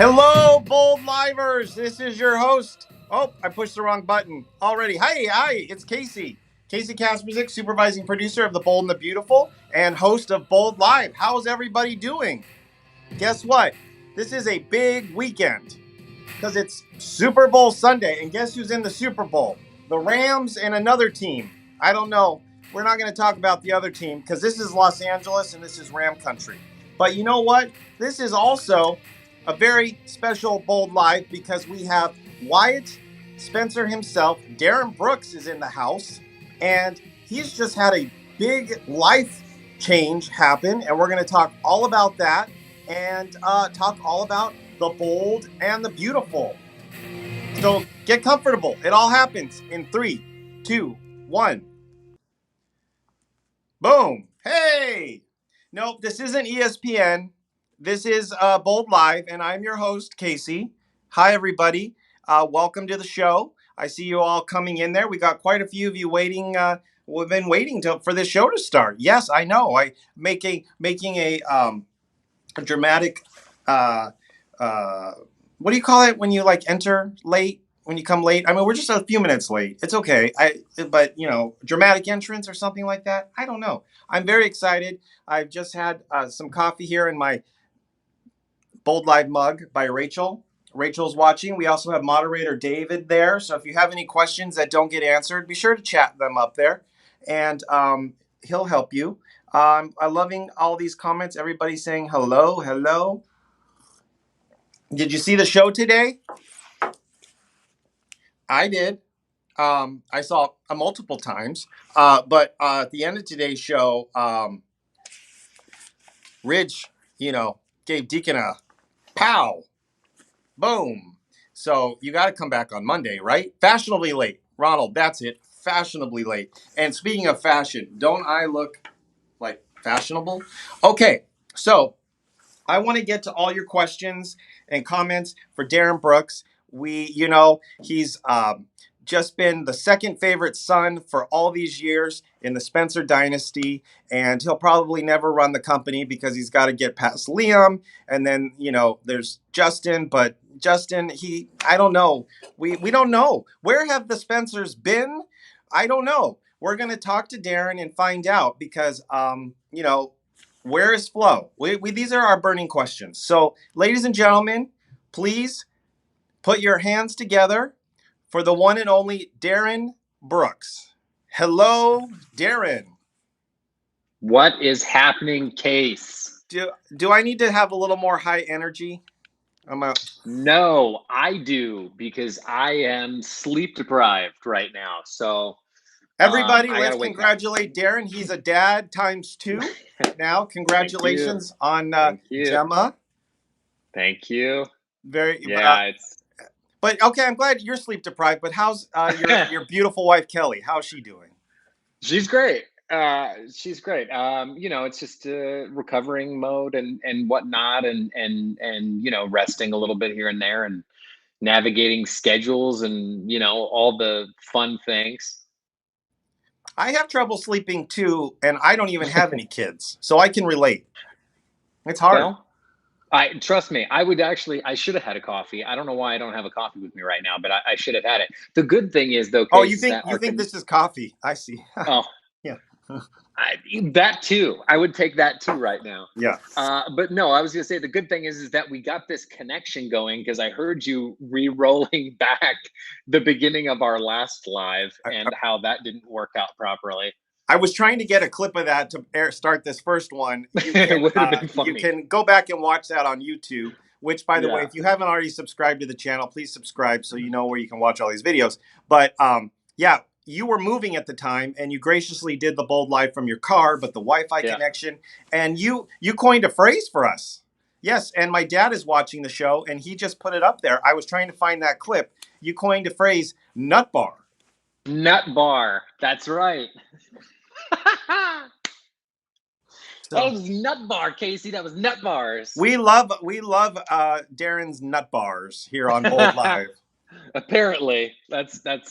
Hello, bold livers. This is your host. Oh, I pushed the wrong button already. Hi, it's Casey. Casey Kasprzyk, supervising producer of The Bold and the Beautiful and host of Bold Live. How's everybody doing? Guess what? This is a big weekend because it's Super Bowl Sunday. And guess who's in the Super Bowl? The Rams and another team. I don't know. We're not going to talk about the other team because this is Los Angeles and this is Ram country. But you know what? This is also a very special Bold Live because we have Wyatt Spencer himself. Darin Brooks is in the house, and he's just had a big life change happen, and we're going to talk all about that and talk all about the bold and the beautiful. So get comfortable. It all happens in 3, 2, 1. Boom. Hey. Nope, this isn't ESPN. This is Bold Live, and I'm your host, Casey. Hi, everybody. Welcome to the show. I see you all coming in there. We got quite a few of you waiting. We've been waiting for this show to start. Yes, I know. I making a dramatic. What do you call it when you like enter late? When you come late? I mean, we're just a few minutes late. It's okay. But dramatic entrance or something like that. I don't know. I'm very excited. I've just had some coffee here in my Bold Live mug by Rachel. Rachel's watching. We also have moderator David there. So if you have any questions that don't get answered, be sure to chat them up there, and he'll help you. I'm loving all these comments. Everybody's saying hello, hello. Did you see the show today? I did. I saw it multiple times. But at the end of today's show, Ridge, gave Deacon a pow. Boom. So you got to come back on Monday, right? Fashionably late. Ronald, that's it. Fashionably late. And speaking of fashion, don't I look like fashionable? Okay, so I want to get to all your questions and comments for Darin Brooks. He's just been the second favorite son for all these years in the Spencer dynasty, and he'll probably never run the company because he's got to get past Liam, and then there's Justin. But Justin, I don't know. We don't know. Where have the Spencers been? I don't know. We're gonna talk to Darren and find out because where is Flo? These are our burning questions. So, ladies and gentlemen, please put your hands together for the one and only Darin Brooks. Hello, Darren. What is happening, Case? Do I need to have a little more high energy? No, I do, because I am sleep deprived right now. So everybody, let's congratulate Darren. He's a dad times 2 now. Congratulations on Gemma. Thank you. But okay, I'm glad you're sleep deprived. But how's your beautiful wife Kelly? How's she doing? She's great. She's great. It's just recovering mode and whatnot, and resting a little bit here and there, and navigating schedules, and all the fun things. I have trouble sleeping too, and I don't even have any kids, so I can relate. It's hard. Well, trust me, I should have had a coffee. I don't know why I don't have a coffee with me right now, but I should have had it. The good thing is, though, you think this is coffee? I see. Oh, yeah. That too. I would take that too right now. Yeah. But no, I was gonna say the good thing is that we got this connection going, because I heard you re-rolling back the beginning of our last live and how that didn't work out properly. I was trying to get a clip of that to start this first one. You can go back and watch that on YouTube, which, by the way, if you haven't already subscribed to the channel, please subscribe so you know where you can watch all these videos. But you were moving at the time, and you graciously did the Bold Live from your car, but the Wi-Fi connection, and you coined a phrase for us. Yes, and my dad is watching the show, and he just put it up there. I was trying to find that clip. You coined a phrase, nut bar. Nut bar. That's right. That was nut bar, Casey. That was nut bars. We love Darren's nut bars here on Bold Live. Apparently, that's that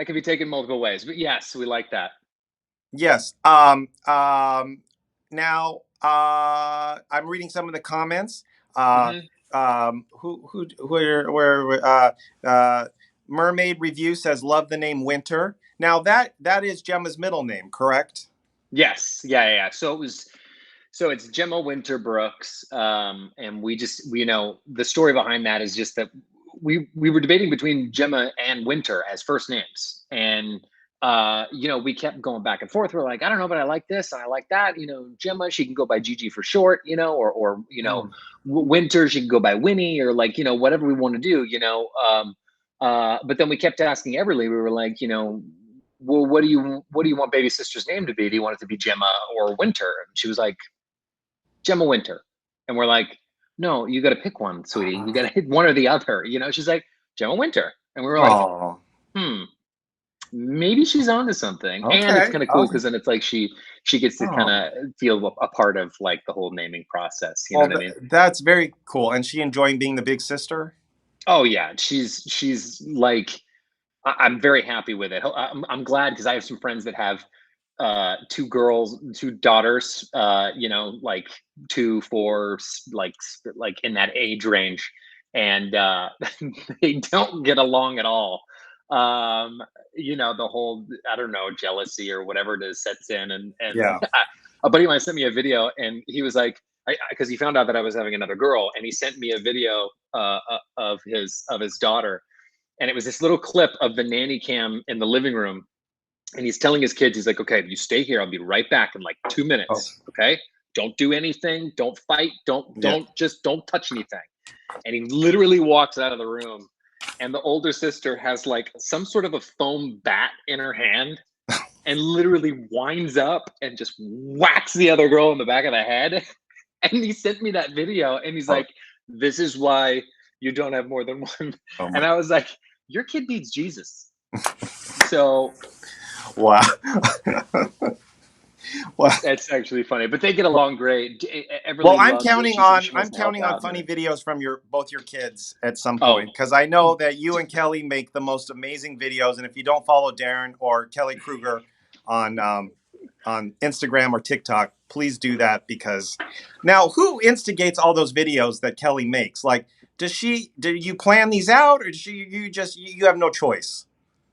can be taken multiple ways, but yes, we like that. Yes. Now I'm reading some of the comments. Mermaid Review says love the name Winter. Now that is Gemma's middle name, correct? Yes. Yeah. So it's Gemma Winter Brooks. And the story behind that is just that we were debating between Gemma and Winter as first names. And we kept going back and forth. We're like, I don't know, but I like this and I like that. Gemma, she can go by Gigi for short, Mm. Winter, she can go by Winnie, or like, whatever we want to do, but then we kept asking Everly, we were like, well, what do you want baby sister's name to be? Do you want it to be Gemma or Winter? And she was like, Gemma Winter. And we're like, no, you got to pick one, sweetie. You got to hit one or the other. She's like, Gemma Winter. And we were like, Oh, maybe she's onto something. And it's okay. kind of cool because then it's like she gets to kind Oh. of feel a part of like the whole naming process. You know Well, what I mean? that's very cool. And she enjoying being the big sister? Oh yeah, she's like, I'm very happy with it. I'm glad because I have some friends that have two daughters, like 2, 4, like in that age range, and they don't get along at all. The whole, I don't know, jealousy or whatever it is sets in, and Yeah. a buddy of mine sent me a video, and he was like, because he found out that I was having another girl, and he sent me a video of his daughter, and it was this little clip of the nanny cam in the living room, and he's telling his kids, he's like, okay, you stay here, I'll be right back in like 2 Oh, minutes. Okay, don't do anything, don't fight, don't yeah. don't just don't touch anything. And he literally walks out of the room, and the older sister has like some sort of a foam bat in her hand, and literally winds up and just whacks the other girl in the back of the head. And he sent me that video, and he's Oh, like, this is why you don't have more than one. oh And my. I was like, your kid needs Jesus. So Wow. Well, that's actually funny, but they get along great. well, Everly loves it. She I'm wants to help counting on out. funny videos from both your kids at some Oh, point, because I know that you and Kelly make the most amazing videos. And if you don't follow Darren or Kelly Kruger on Instagram or TikTok, please do that. Because now, who instigates all those videos that Kelly makes? Like, do you plan these out, or you have no choice?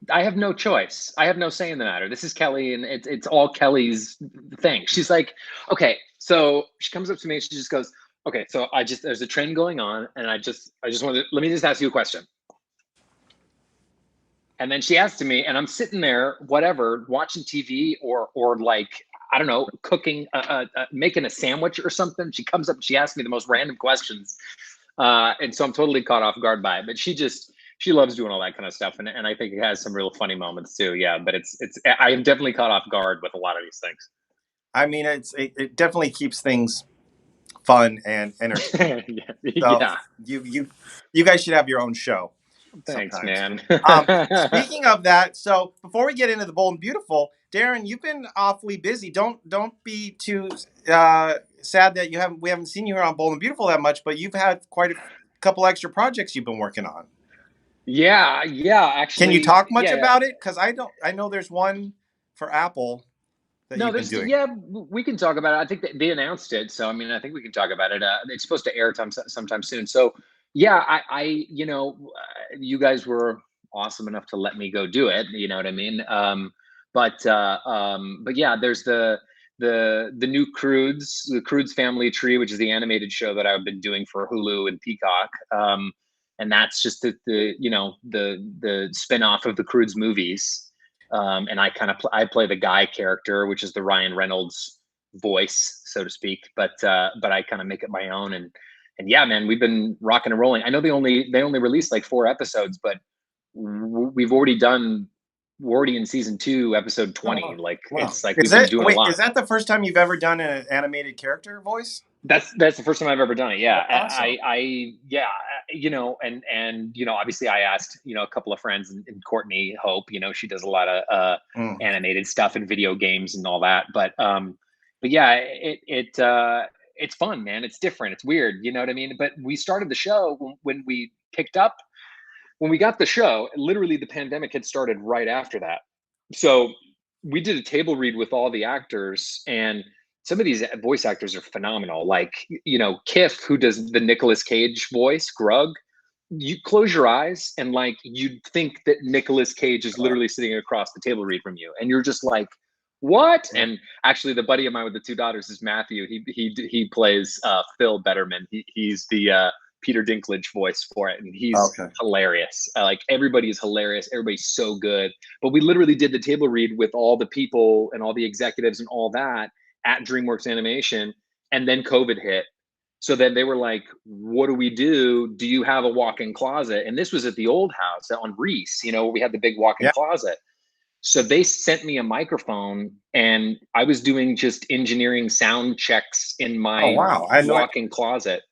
I have no choice. I have no say in the matter. This is Kelly, and it's all Kelly's thing. She's like, okay, so she comes up to me and she just goes, okay, so there's a trend going on, and I just wanted to, let me just ask you a question. And then she asks me, and I'm sitting there, whatever, watching TV or like, I don't know, cooking, making a sandwich or something. She comes up and she asks me the most random questions, and so I'm totally caught off guard by it. But she loves doing all that kind of stuff, and I think it has some real funny moments too. Yeah, but it's I am definitely caught off guard with a lot of these things. I mean, it definitely keeps things fun and entertaining. Yeah, So yeah. you guys should have your own show Thanks, sometimes. man. Speaking of that, so before we get into the bold and beautiful, Darren, you've been awfully busy. Don't be too sad that we haven't seen you here on Bold and Beautiful that much, but you've had quite a couple extra projects you've been working on. Yeah, Can you actually, talk much yeah. about it? Because I know there's one for Apple that No, you've been there's doing. yeah, we can talk about it. I think that they announced it, so I mean, I think we can talk about it. It's supposed to air sometime soon. So yeah, you guys were awesome enough to let me go do it. You know what I mean? But yeah, there's the new Crudes, the Crudes Family Tree, which is the animated show that I've been doing for Hulu and Peacock. And that's just the spin-off of the Crudes movies. And I play the guy character, which is the Ryan Reynolds voice, so to speak. But I kind of make it my own, and yeah, man, we've been rocking and rolling. I know they only released like 4 episodes, but we're already in season 2, episode 20. Oh, Like wow. it's like we've been doing a lot. Is that the first time you've ever done an animated character voice? That's the first time I've ever done it. Yeah, That's awesome. yeah, and obviously I asked a couple of friends, and Courtney Hope, she does a lot of Mm. animated stuff and video games and all that. But yeah, it's fun, man. It's different. It's weird. You know what I mean? But we started the show when we picked up when we got the show. Literally, the pandemic had started right after that. So we did a table read with all the actors, and some of these voice actors are phenomenal. Like, Kiff, who does the Nicolas Cage voice, Grug, you close your eyes and like you'd think that Nicolas Cage is literally sitting across the table read from you, and you're just like, what? And actually, the buddy of mine with the two daughters is Matthew. He plays Phil Betterman. He's the Peter Dinklage voice for it, and he's hilarious. Like, everybody is hilarious. Everybody's so good. But we literally did the table read with all the people and all the executives and all that at DreamWorks Animation, and then COVID hit. So then they were like, what do we do? Do you have a walk-in closet? And this was at the old house on Reese, we had the big walk-in closet. So they sent me a microphone, and I was doing just engineering sound checks in my walk-in closet.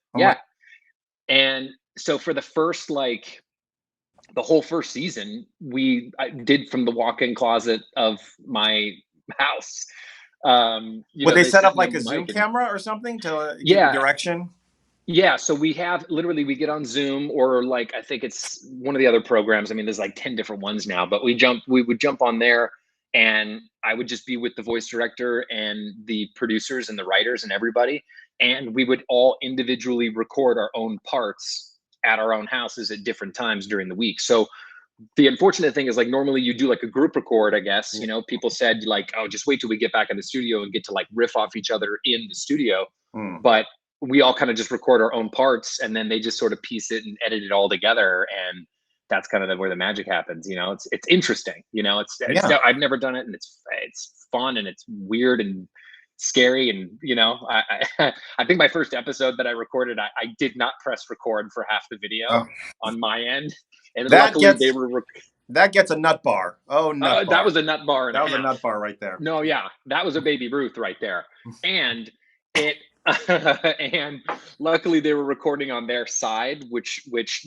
And so for the first, like, the whole first season, I did from the walk-in closet of my house. Would they set up like a Zoom camera or something to give you direction? Yeah, so we get on Zoom, or like, I think it's one of the other programs. I mean, there's like 10 different ones now, but we would jump on there, and I would just be with the voice director and the producers and the writers and everybody. And we would all individually record our own parts at our own houses at different times during the week. So the unfortunate thing is, like, normally you do like a group record, I guess, people said like, oh, just wait till we get back in the studio and get to like riff off each other in the studio. But we all kind of just record our own parts, and then they just sort of piece it and edit it all together. And that's kind of where the magic happens. It's interesting, I've never done it, and it's fun, and it's weird and scary. And, I think my first episode that I recorded, I did not press record for half the video on my end. And luckily they were that gets a nut bar. Oh, nut bar. That was a nut bar. That was a nut bar right there. No, yeah, that was a baby Ruth right there. And and luckily they were recording on their side,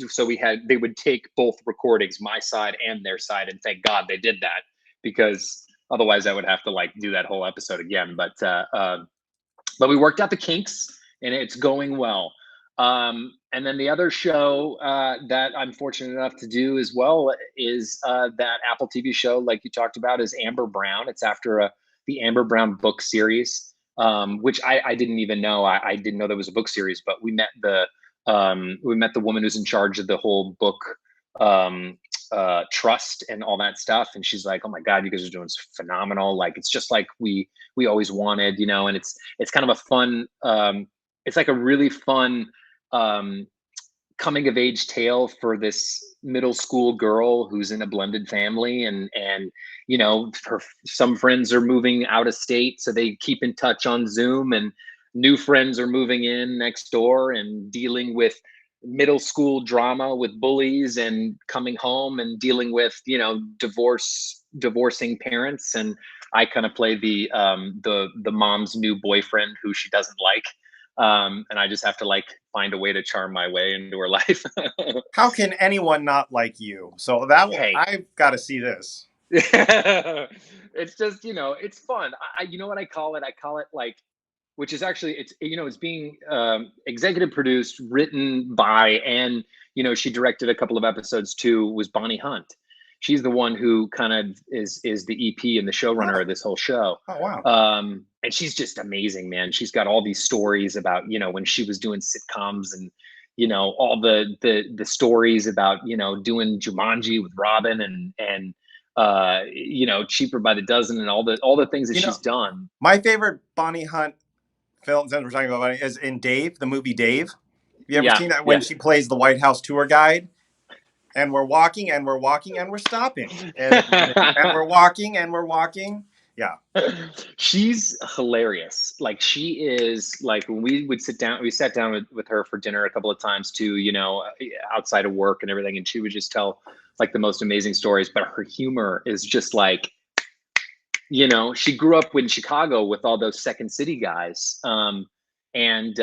so they would take both recordings, my side and their side, and thank God they did that, because otherwise I would have to like do that whole episode again. But we worked out the kinks, and it's going well. And then the other show that I'm fortunate enough to do as well is that Apple TV show, like you talked about, is Amber Brown. It's after the Amber Brown book series, which I didn't even know. I didn't know there was a book series, but we met the woman who's in charge of the whole book trust and all that stuff. And she's like, oh my God, you guys are doing phenomenal. Like, it's just like we always wanted, and it's kind of a fun, it's like a really fun coming of age tale for this middle school girl who's in a blended family, and some friends are moving out of state, so they keep in touch on Zoom, and new friends are moving in next door and dealing with middle school drama with bullies, and coming home and dealing with divorcing parents. And I kind of play the mom's new boyfriend who she doesn't like. And I just have to like find a way to charm my way into her life. How can anyone not like you? So I've got to see this. It's just, it's fun. You know what I call it? I call it like, which is actually, it's being executive produced, written by, and, she directed a couple of episodes too, was Bonnie Hunt. She's the one who kind of is the EP and the showrunner of this whole show. Oh, wow. And she's just amazing, man. She's got all these stories about, when she was doing sitcoms, and, all the stories about, doing Jumanji with Robin, and Cheaper by the Dozen, and all the things that she's done. My favorite Bonnie Hunt film, since we're talking about Bonnie, is in Dave, the movie Dave. Have you ever seen that, when she plays the White House tour guide? And we're walking, and we're walking, and we're stopping. And we're walking, and we're walking. Yeah. She's hilarious. Like, she is, like, when we sat down with her for dinner a couple of times too, outside of work and everything. And she would just tell like the most amazing stories, but her humor is just like, she grew up in Chicago with all those Second City guys. And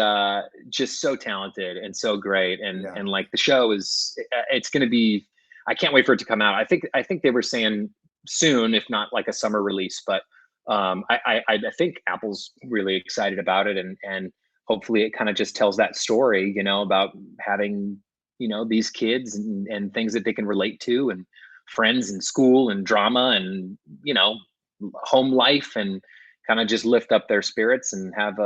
just so talented and so great. And like, the show it's going to be, I can't wait for it to come out. I think they were saying soon, if not like a summer release, but I think Apple's really excited about it. And hopefully it kind of just tells that story, about having, these kids and things that they can relate to, and friends and school and drama and, home life, and kind of just lift up their spirits and have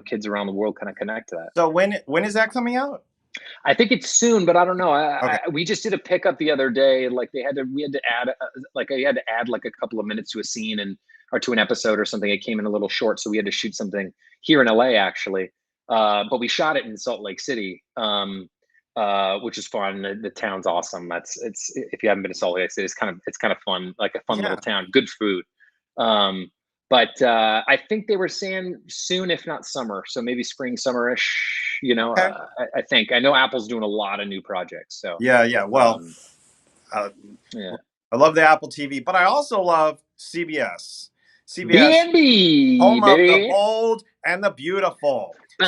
kids around the world kind of connect to that. So when is that coming out? I think it's soon, but I don't know. Okay. We just did a pickup the other day. Like we had to add like a couple of minutes to a scene or to an episode or something. It came in a little short, so we had to shoot something here in LA actually. But we shot it in Salt Lake City, which is fun. The town's awesome. It's if you haven't been to Salt Lake City, it's kind of fun, like a fun little town. Good food. But I think they were saying soon, if not summer. So maybe spring, summerish. Okay. I think. I know Apple's doing a lot of new projects. So Yeah. Well, yeah. I love the Apple TV, but I also love CBS. CBS, B&B, home of the baby. bold and the beautiful. So,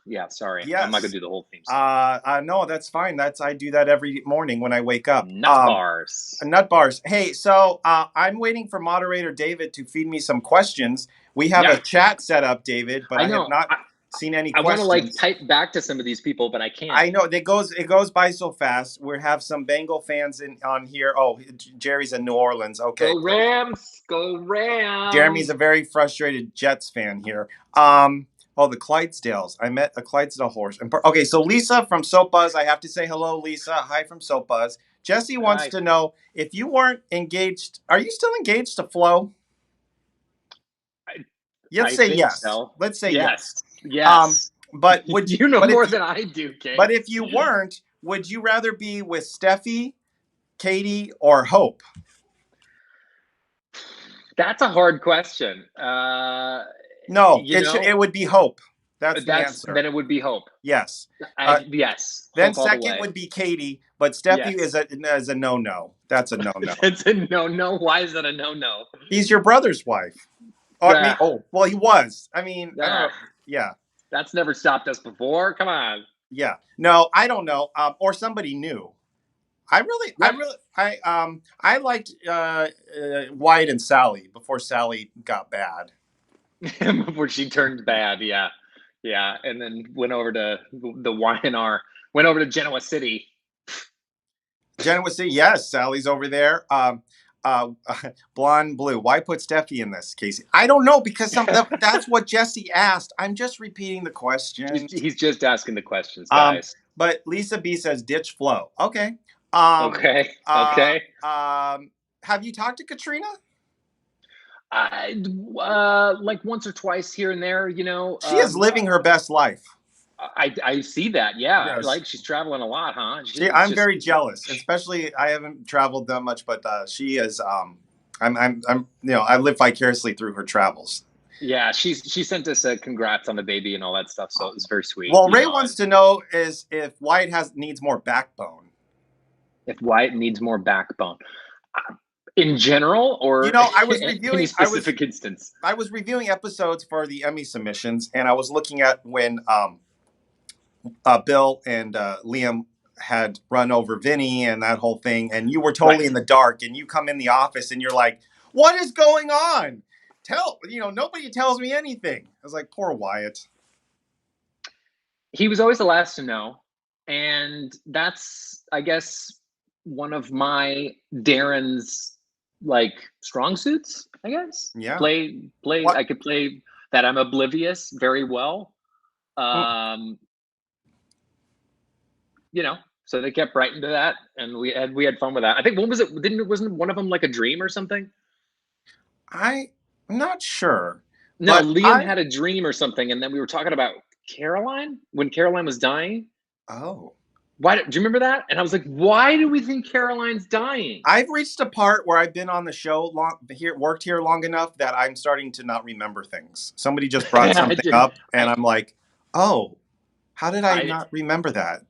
yeah, sorry. yes. I'm not gonna do the whole theme song. No, that's fine. I do that every morning when I wake up. Nut bars. Nut bars. Hey, so I'm waiting for moderator David to feed me some questions. We have a chat set up, David, but I have not seen any questions. I want to type back to some of these people, but I can't. I know it goes by so fast. We have some Bengal fans on here. Oh, Jerry's in New Orleans. Okay, go Rams, go Rams. Jeremy's a very frustrated Jets fan here. The Clydesdales. I met a Clydesdale horse. Okay, so Lisa from Soap Buzz. I have to say hello, Lisa. Hi from Soap Buzz. Jesse wants to know if you weren't engaged. Are you still engaged to Flo? Let's say yes. So. Let's say yes. Yes. But would you know more than I do, Kate? But if you weren't, would you rather be with Steffi, Katie, or Hope? That's a hard question. No, it would be Hope. That's the answer. Then it would be Hope. Yes. Yes. Then second would be Katie, but Steffi is a no-no. That's a no-no. It's a no-no. Why is that a no-no? He's your brother's wife. Well, he was. I mean, I don't know. Yeah. That's never stopped us before. Come on. Yeah. No, I don't know. Or somebody new. I liked Wyatt and Sally before Sally got bad. Before she turned bad, yeah. And then went over to the Y&R. Went over to Genoa City. Genoa City, yes. Sally's over there. Blonde blue. Why put Steffi in this, Casey? I don't know, because that's what Jesse asked. I'm just repeating the question. He's just asking the questions, guys. But Lisa B says ditch Flo. Okay. Okay. Have you talked to Katrina? Like once or twice here and there. She is living her best life. I see that. Yeah, yes. Like she's traveling a lot, huh? I'm very jealous. Especially, I haven't traveled that much, but she is. I live vicariously through her travels. Yeah, she sent us a congrats on the baby and all that stuff, so it was very sweet. Well, Ray wants to know is if Wyatt needs more backbone. If Wyatt needs more backbone. In general, or I was reviewing any specific instance. I was reviewing episodes for the Emmy submissions, and I was looking at when Bill and Liam had run over Vinny and that whole thing, and you were totally in the dark, and you come in the office and you're like, "What is going on? Nobody tells me anything." I was like, "Poor Wyatt." He was always the last to know, and that's, I guess, one of my Darren's strong suits, I guess. Yeah. Play. What? I could play that I'm oblivious very well. So they kept right into that, and we had fun with that. I think wasn't one of them like a dream or something? I'm not sure. No, Liam had a dream or something, and then we were talking about Caroline when Caroline was dying. Oh. Why do you remember that? And I was like, why do we think Caroline's dying? I've reached a part where I've been on the show worked here long enough that I'm starting to not remember things. Somebody just brought something up, and I'm like, oh, how did I not remember that?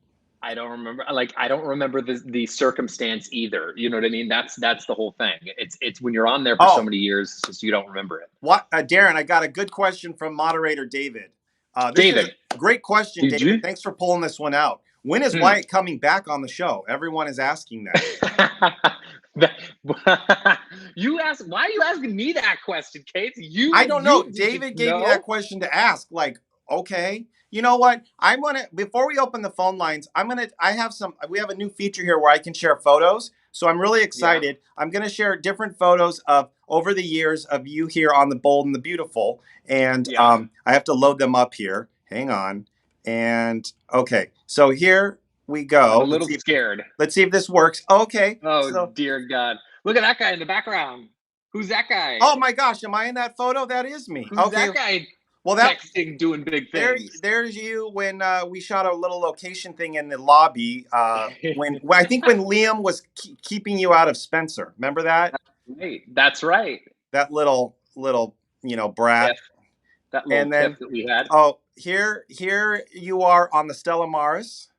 I don't remember. I don't remember the circumstance either. You know what I mean? That's the whole thing. It's when you're on there for so many years, it's just you don't remember it. What, Darren? I got a good question from moderator David. This is a great question, David. Thanks for pulling this one out. When is Wyatt coming back on the show? Everyone is asking that. You ask. Why are you asking me that question, Kate? I don't know. David gave me that question to ask. Okay. You know what? Before we open the phone lines, we have a new feature here where I can share photos. So I'm really Yeah. excited. I'm going to share different photos of over the years of you here on The Bold and the Beautiful. And Yeah. I have to load them up here. Hang on. And okay, so here we I'm a go. little scared. Let's see if this works. Okay. Oh, So, dear God. Look at that guy in the background. Who's that guy? oh my gosh, am I in that photo? That is me. Who's Okay. that guy Well, texting, doing big things? there's you when we shot a little location thing in the lobby. When I think when Liam was keeping you out of Spencer. Remember that? Wait, that's right. That little brat. Tiff, that little And then tiff that we had. here you are on the Stella Maris.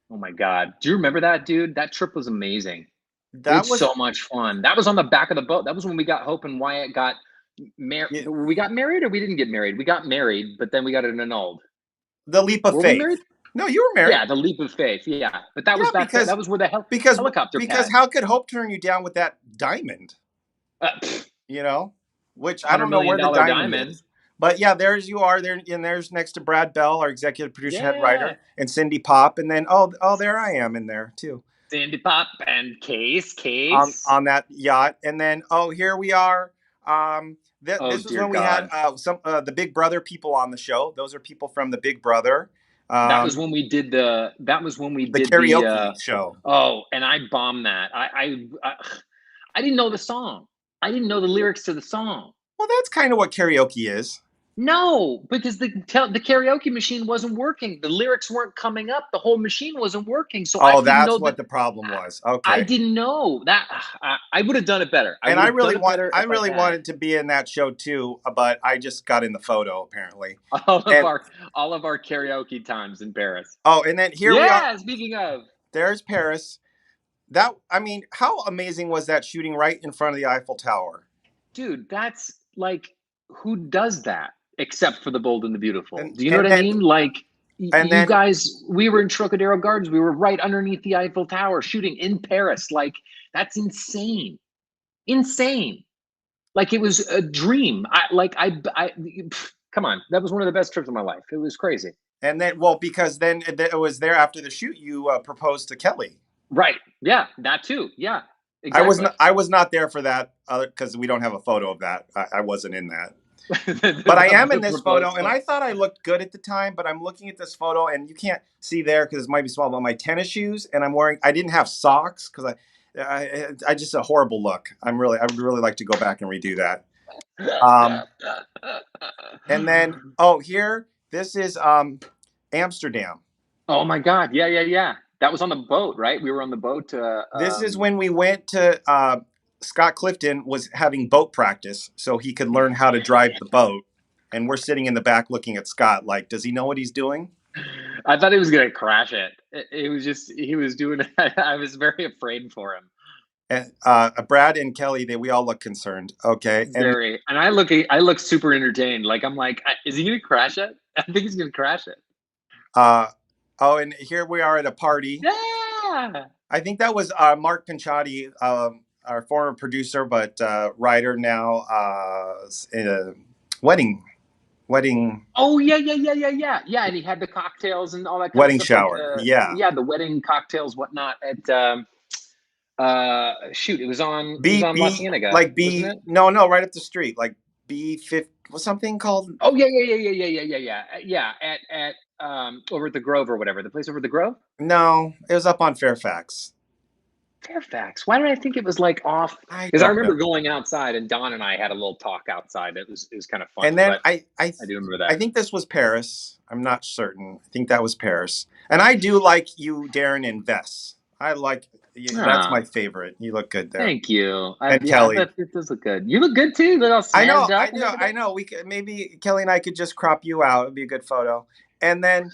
Oh my God. Do you remember that, dude? That trip was amazing. We had That was so much fun. That was on the back of the boat. That was when we got Hope and Wyatt got married. yeah, We got married or we didn't get married? We got married, but then we got it annulled. the leap of Were we faith. married? No, you were married. Yeah, the leap of faith. Yeah. But that Yeah, was that was where the because helicopter because pad. how could Hope turn you down with that diamond? Pfft, Which I don't $100 know where million the diamond diamond. is. But yeah, there's you are there, and there's next to Brad Bell, our executive producer, head Yeah. writer, and Cindy Pop, and then there I am in there too, Sandy Pop and Case. on that yacht, and then here we are. Oh, This was dear when we had God. some the Big Brother people on the show. Those are people from the Big Brother. That was when we did the karaoke show. oh, and I bombed that. I didn't know the song. I didn't know the lyrics to the song. Well, that's kind of what karaoke is. No, because the karaoke machine wasn't working. The lyrics weren't coming up. The whole machine wasn't working. So I Oh, didn't know that's what the problem was. Okay. I didn't know that. I would have done it better. And I really wanted wanted to be in that show too, but I just got in the photo apparently. all of our karaoke times in Paris. Oh, and then here we are. Yeah, speaking of, There's Paris. How amazing was that shooting right in front of the Eiffel Tower? dude, that's like, who does that except for the Bold and the Beautiful? And Do you know what I mean? Like, and you then guys, we were in Trocadero Gardens. We were right underneath the Eiffel Tower shooting in Paris. Like, that's insane. Insane. Like, it was a dream. Come on. That was one of the best trips of my life. It was crazy. because then it was there after the shoot you proposed to Kelly. Right. Yeah. That too. Yeah. Exactly. I was not there for that because we don't have a photo of that. I wasn't in that. But I am in this photo, and I thought I looked good at the time, but I'm looking at this photo, and you can't see there because it might be small, but my tennis shoes, and I didn't have socks because I just a horrible look. I would really like to go back and redo that. And then, here, this is Amsterdam. Oh my God. Yeah. That was on the boat, right? We were on the boat. This is when we went to Scott Clifton was having boat practice so he could learn how to drive the boat. And we're sitting in the back looking at Scott like, does he know what he's doing? I thought he was going to crash it. It was just, he was doing it. I was very afraid for him. And Brad and Kelly, we all look concerned. Okay. And I look super entertained. Like, I'm like, is he going to crash it? I think he's going to crash it. And here we are at a party. Yeah. I think that was Mark Pinchatti, our former producer, but writer now, in a wedding. Oh yeah. Yeah, and he had the cocktails and all that. Wedding of stuff, shower. Yeah, the wedding cocktails, whatnot. At it was on La Cienega, like wasn't it? No, right up the street, like B50. Was something called? Oh yeah. Yeah. At over at the Grove or whatever, the place over at the Grove. No, it was up on Fairfax. Fairfax. Why did I think it was like off? Because I remember going outside and Don and I had a little talk outside. It was kind of fun. And then I do remember that. I think this was Paris. I'm not certain. I think that was Paris. And I do like you, Darren, in vests. I like you. That's my favorite. You look good there. Thank you. And Kelly, it does look good. You look good too. Little I know. We could, maybe Kelly and I could just crop you out. It'd be a good photo. And then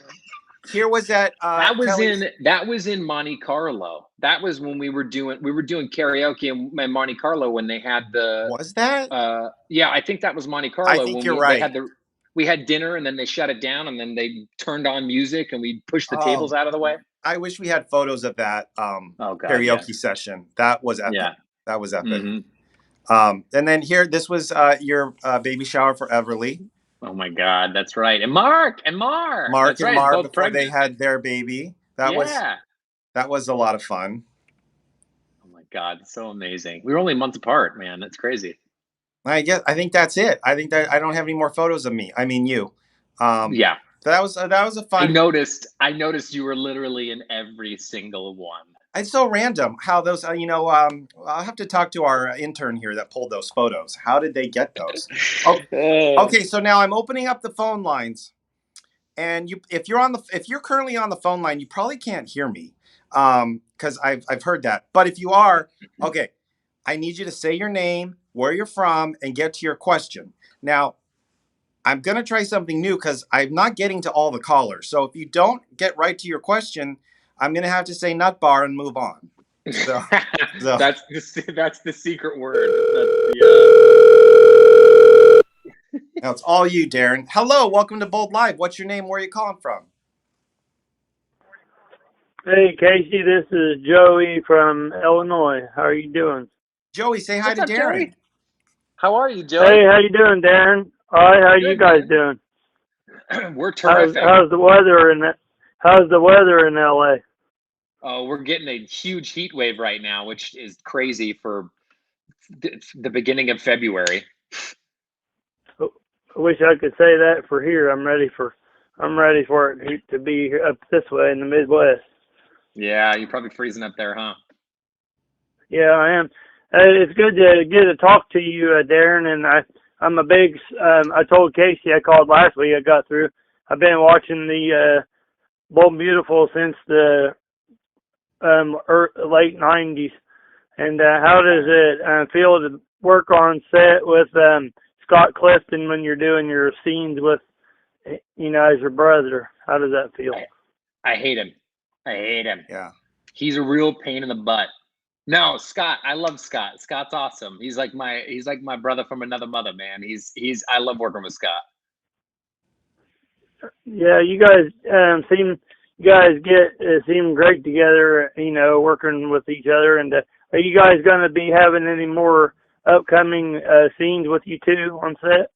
here was that. That was in Monte Carlo. That was when we were doing karaoke in Monte Carlo when they had the. Was that? Yeah, I think that was Monte Carlo. I think you're right. We had dinner and then they shut it down and then they turned on music and we pushed the tables out of the way. I wish we had photos of that karaoke session. That was epic. Yeah. That was epic. Mm-hmm. And then here, this was your baby shower for Everly. Oh my God, that's right. And Mark. Mark before they had their baby. That was a lot of fun. Oh my God, it's so amazing. We were only months apart, man. That's crazy. I think that's it. I think that I don't have any more photos of me. I mean, you. Um, Yeah. that was a I fun. noticed. I noticed you were literally in every single one. It's so random how those. I'll have to talk to our intern here that pulled those photos. How did they get those? Oh, okay. So now I'm opening up the phone lines, and if you're currently on the phone line, you probably can't hear me, because I've heard that. But if you are, okay, I need you to say your name, where you're from, and get to your question. Now, I'm going to try something new because I'm not getting to all the callers. So if you don't get right to your question, I'm going to have to say nut bar and move on. So, so that's the secret word. That's the now it's all you, Darren. Hello, welcome to Bold Live. What's your name? Where are you calling from? Hey, Casey, this is Joey from Illinois. How are you doing? Joey, say hi What's to up, Darren. Joey? How are you, Joey? Hey, how you doing, Darren? All right, how you guys Good, doing? We're terrific. How's the weather in LA? Oh, we're getting a huge heat wave right now, which is crazy for the beginning of February. I wish I could say that for here. I'm ready for it to be up this way in the Midwest. Yeah, you're probably freezing up there, huh? Yeah, I am. It's good to get to talk to you, Darren. And I'm a big. I told Casey I called last week. I got through. I've been watching the Bold and Beautiful since the late '90s. And how does it feel to work on set with Scott Clifton when you're doing your scenes with, as your brother? How does that feel? I hate him. I hate him. Yeah. He's a real pain in the butt. No, Scott. I love Scott. Scott's awesome. He's like my brother from another mother, man. I love working with Scott. Yeah, you guys seem great together. Working with each other. And are you guys going to be having any more upcoming scenes with you two on set?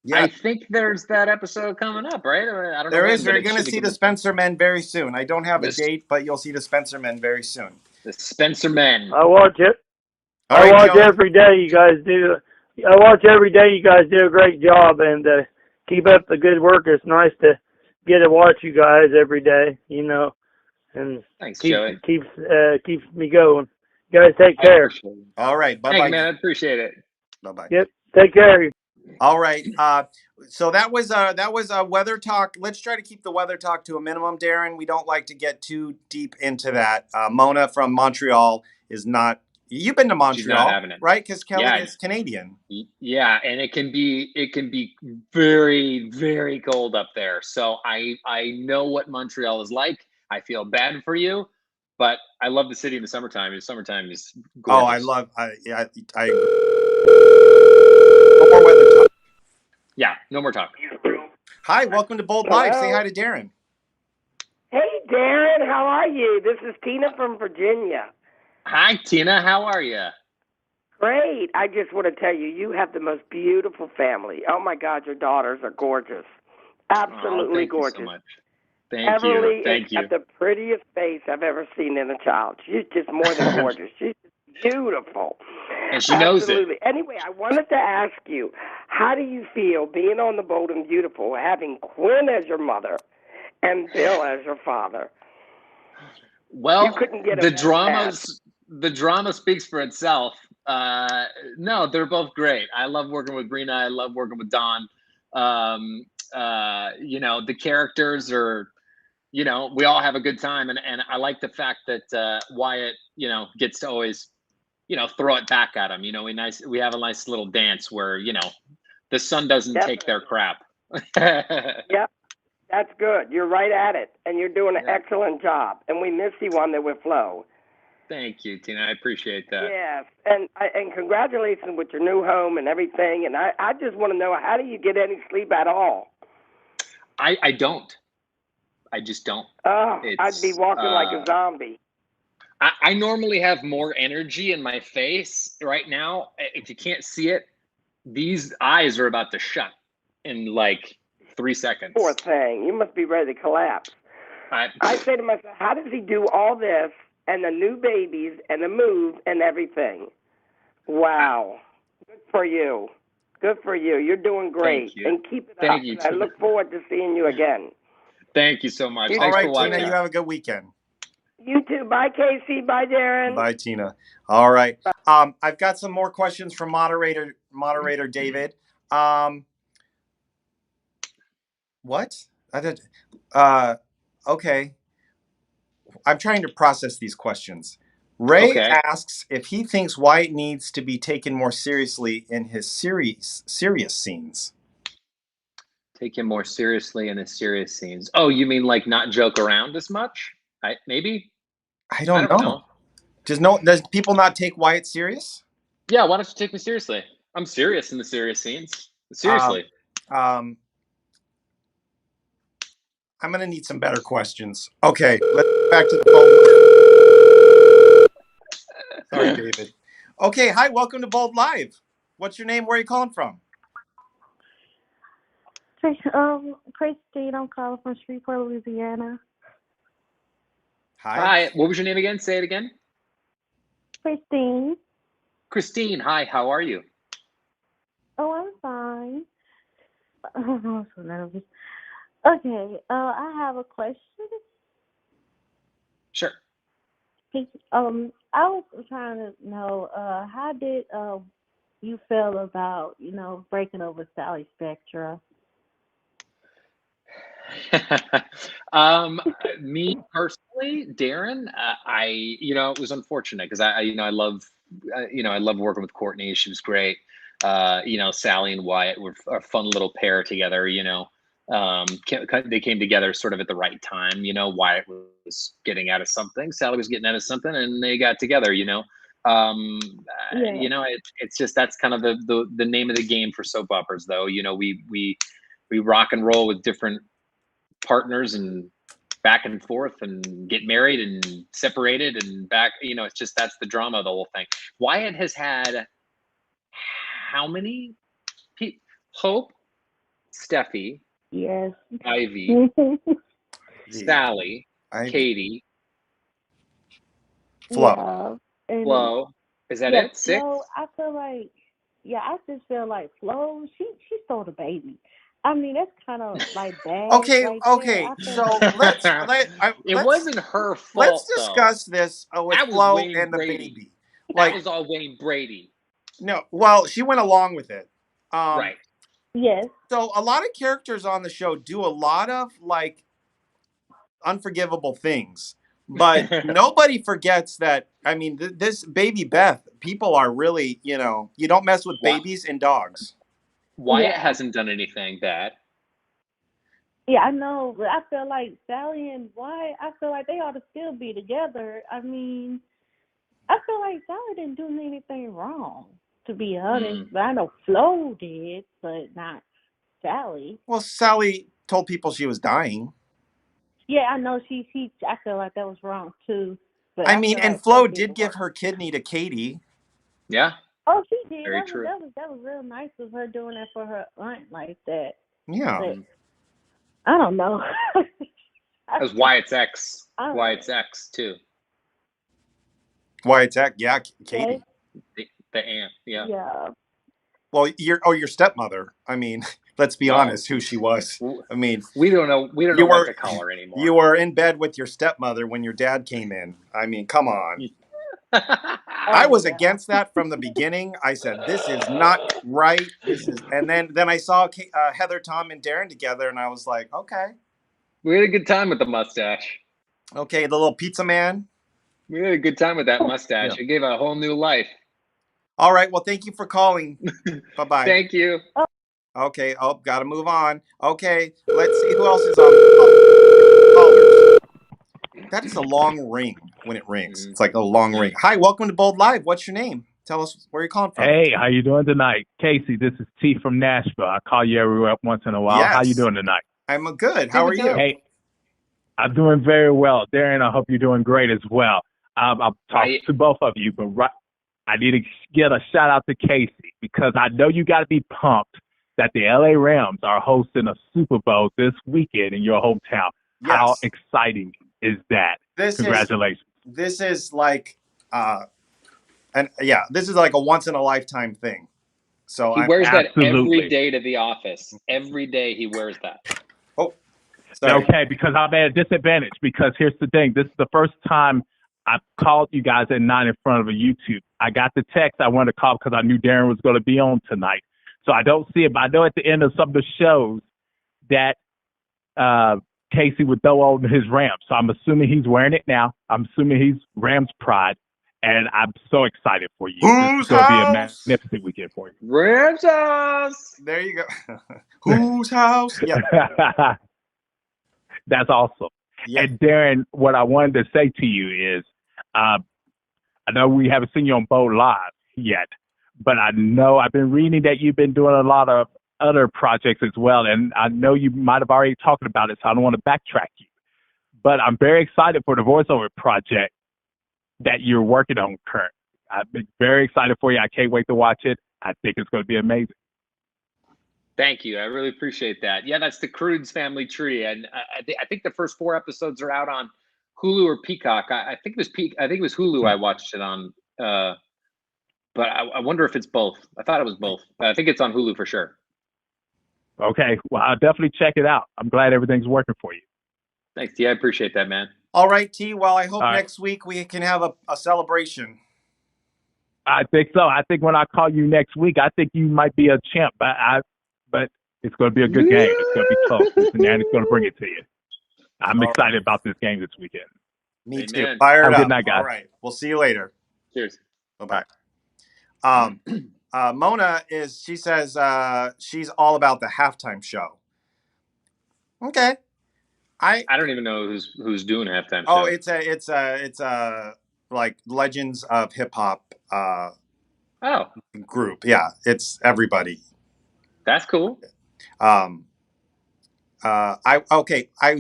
Yeah. I think there's that episode coming up, right? I don't know. There is. You're going to see the Spencer Men very soon. I don't have a date, but you'll see the Spencer Men very soon. The Spencer Men. I watch it. All right, I watch Joey. every day. You guys do. I watch every day. You guys do a great job, and keep up the good work. It's nice to get to watch you guys every day. And thanks, keeps Joey. keeps me going. You guys take care. All right. Bye-bye. Thank you, man. I appreciate it. Bye-bye. Yep. Take care. All right. So that was a weather talk. Let's try to keep the weather talk to a minimum, Darren. We don't like to get too deep into that. Mona from Montreal is not. You've been to Montreal, She's not having it. right? Because Kelly is Canadian. Yeah, and it can be very, very cold up there. So I know what Montreal is like. I feel bad for you, but I love the city in the summertime. The summertime is gorgeous. Oh, I no more weather talk. Yeah, no more talk. Hi, welcome to Bold Live. Say hi to Darren. Hey, Darren, how are you? This is Tina from Virginia. Hi, Tina. How are you? Great. I just want to tell you, you have the most beautiful family. Oh, my God, your daughters are gorgeous. Absolutely gorgeous. Thank you so much. Thank you. Thank you. Has the prettiest face I've ever seen in a child. She's just more than gorgeous. She's beautiful. And she knows Absolutely. it. Anyway, I wanted to ask you, how do you feel being on the Bold and Beautiful, having Quinn as your mother and Bill as your father? Well, You couldn't get the drama speaks for itself. No, they're both great. I love working with Brina. I love working with Don. The characters are, we all have a good time. And I like the fact that Wyatt, gets to always, throw it back at him. We have a nice little dance where, the sun doesn't take their crap. Yep. That's good. You're right at it, and you're doing an excellent job. And we miss you on there with Flo. Thank you, Tina. I appreciate that. Yes, and congratulations with your new home and everything. And I just want to know, how do you get any sleep at all? I don't. I just don't. Oh, I'd be walking like a zombie. I normally have more energy in my face right now. If you can't see it, these eyes are about to shut in like 3 seconds. Poor thing. You must be ready to collapse. I say to myself, how does he do all this and the new babies and the move and everything. Wow. Good for you. Good for you. You're doing great. Thank you. And keep it Thank up. you, And I Tina. look forward to seeing you again. Thank you so much. All Thanks right, for watching. Tina, you have a good weekend. You too. Bye, Casey. Bye, Darren. Bye, Tina. All right. I've got some more questions from moderator David. What? Okay. I'm trying to process these questions. Ray asks if he thinks Wyatt needs to be taken more seriously in his serious scenes. Take him more seriously in his serious scenes. Oh, you mean like not joke around as much? Maybe. I don't know. Does people not take Wyatt serious? Yeah, why don't you take me seriously? I'm serious in the serious scenes. Seriously. I'm gonna need some better questions. Okay, let's go back to the phone. Sorry, David. Okay, hi, welcome to Bold Live. What's your name? Where are you calling from? Christine, I'm calling from Shreveport, Louisiana. Hi. What was your name again? Say it again. Christine. Christine, hi. How are you? Oh, I'm fine. I'm so nervous. Okay, I have a question. Sure. I was trying to know, how did you feel about, breaking over Sally Spectra? Me personally, Darren, it was unfortunate because I love working with Courtney. She was great. Sally and Wyatt were a fun little pair together. They came together sort of at the right time. Wyatt was getting out of something, Sally was getting out of something, and they got together. It's just that's kind of the name of the game for soap operas, though. We rock and roll with different partners and back and forth and get married and separated and back. It's just that's the drama of the whole thing. Wyatt has had how many people? Hope, Steffi, yes, Ivy, Sally, Katie, Flo. Yeah. Flo. Is that it? 6? Flo, I just feel like Flo, she stole the baby. I mean, that's kind of like bad. Okay. So let's wasn't her fault. Let's discuss this with Flo and the baby. That was all Wayne Brady. No, well, she went along with it. Right. Yes. So a lot of characters on the show do a lot of unforgivable things, but nobody forgets that. I mean, this baby Beth, people are really, you don't mess with babies and dogs. Wyatt hasn't done anything bad. Yeah, I know, but I feel like Sally and Wyatt, I feel like they ought to still be together. I mean, I feel like Sally didn't do anything wrong, to be honest. But I know Flo did, but not Sally. Well, Sally told people she was dying. Yeah, I know I feel like that was wrong too. But I mean, and Flo did give her kidney to Katie. Yeah. Oh, she did. Very true. That was real nice of her doing that for her aunt like that. Yeah. But I don't know. That was Wyatt's ex. Wyatt's ex too. Wyatt's ex, yeah, Katie. The aunt, yeah. Yeah. Well, your stepmother. I mean, let's be honest, who she was. I mean, we don't know what to call her anymore. You were in bed with your stepmother when your dad came in. I mean, come on. I was against that from the beginning. I said, this is not right. And then I saw Heather, Tom, and Darren together, and I was like, okay. We had a good time with the mustache. Okay, the little pizza man. We had a good time with that mustache. Yeah. It gave a whole new life. All right. Well, thank you for calling. Bye-bye. Thank you. Okay. Oh, got to move on. Okay. Let's see who else is on callers. That is a long ring when it rings. It's like a long ring. Hi, welcome to Bold Live. What's your name? Tell us where you're calling from. Hey, how you doing tonight? Casey, this is T from Nashville. I call you every once in a while. Yes. How you doing tonight? I'm good. How are you? Hey, I'm doing very well. Darren, I hope you're doing great as well. I'll talk to both of you, but I need to get a shout out to Casey because I know you got to be pumped that the LA Rams are hosting a Super Bowl this weekend in your hometown. Yes. How exciting is that? Congratulations. this is like, this is like a once in a lifetime thing. So he wears that Absolutely. every day to the office. Every day he wears that. Oh, sorry. Okay, because I'm at a disadvantage. Because here's the thing: this is the first time I've called you guys and not in front of a YouTube. I got the text. I wanted to call because I knew Darren was going to be on tonight. So I don't see it, but I know at the end of some of the shows that Casey would throw on his ramp. So I'm assuming he's wearing it now. I'm assuming he's Rams pride, and I'm so excited for you. This is going to be a magnificent weekend for you. Rams house. There you go. Whose house? Yeah. That's awesome. Yeah. And Darren, what I wanted to say to you is, I know we haven't seen you on Bold Live yet, but I know I've been reading that you've been doing a lot of other projects as well, and I know you might have already talked about it, so I don't want to backtrack you. But I'm very excited for the voiceover project that you're working on currently. I've been very excited for you. I can't wait to watch it. I think it's going to be amazing. Thank you. I really appreciate that. Yeah, that's the Crudes family tree, and I think the first 4 episodes are out on Hulu or Peacock. I think it was Hulu. I watched it on, but I wonder if it's both. I thought it was both. I think it's on Hulu for sure. Okay, well, I'll definitely check it out. I'm glad everything's working for you. Thanks, T. I appreciate that, man. All right, T. Well, I hope All right. next week we can have a celebration. I think so. I think when I call you next week, I think you might be a champ. But it's going to be a good game. It's going to be close. Cincinnati's going to bring it to you. I'm excited about this game this weekend. Me Amen. too. Fire it Have a up. good night, guys. All right. We'll see you later. Cheers. Bye-bye. Mona she says she's all about the halftime show. Okay. I don't even know who's doing halftime. Oh, show. it's like Legends of Hip Hop group. Yeah, it's everybody. That's cool. I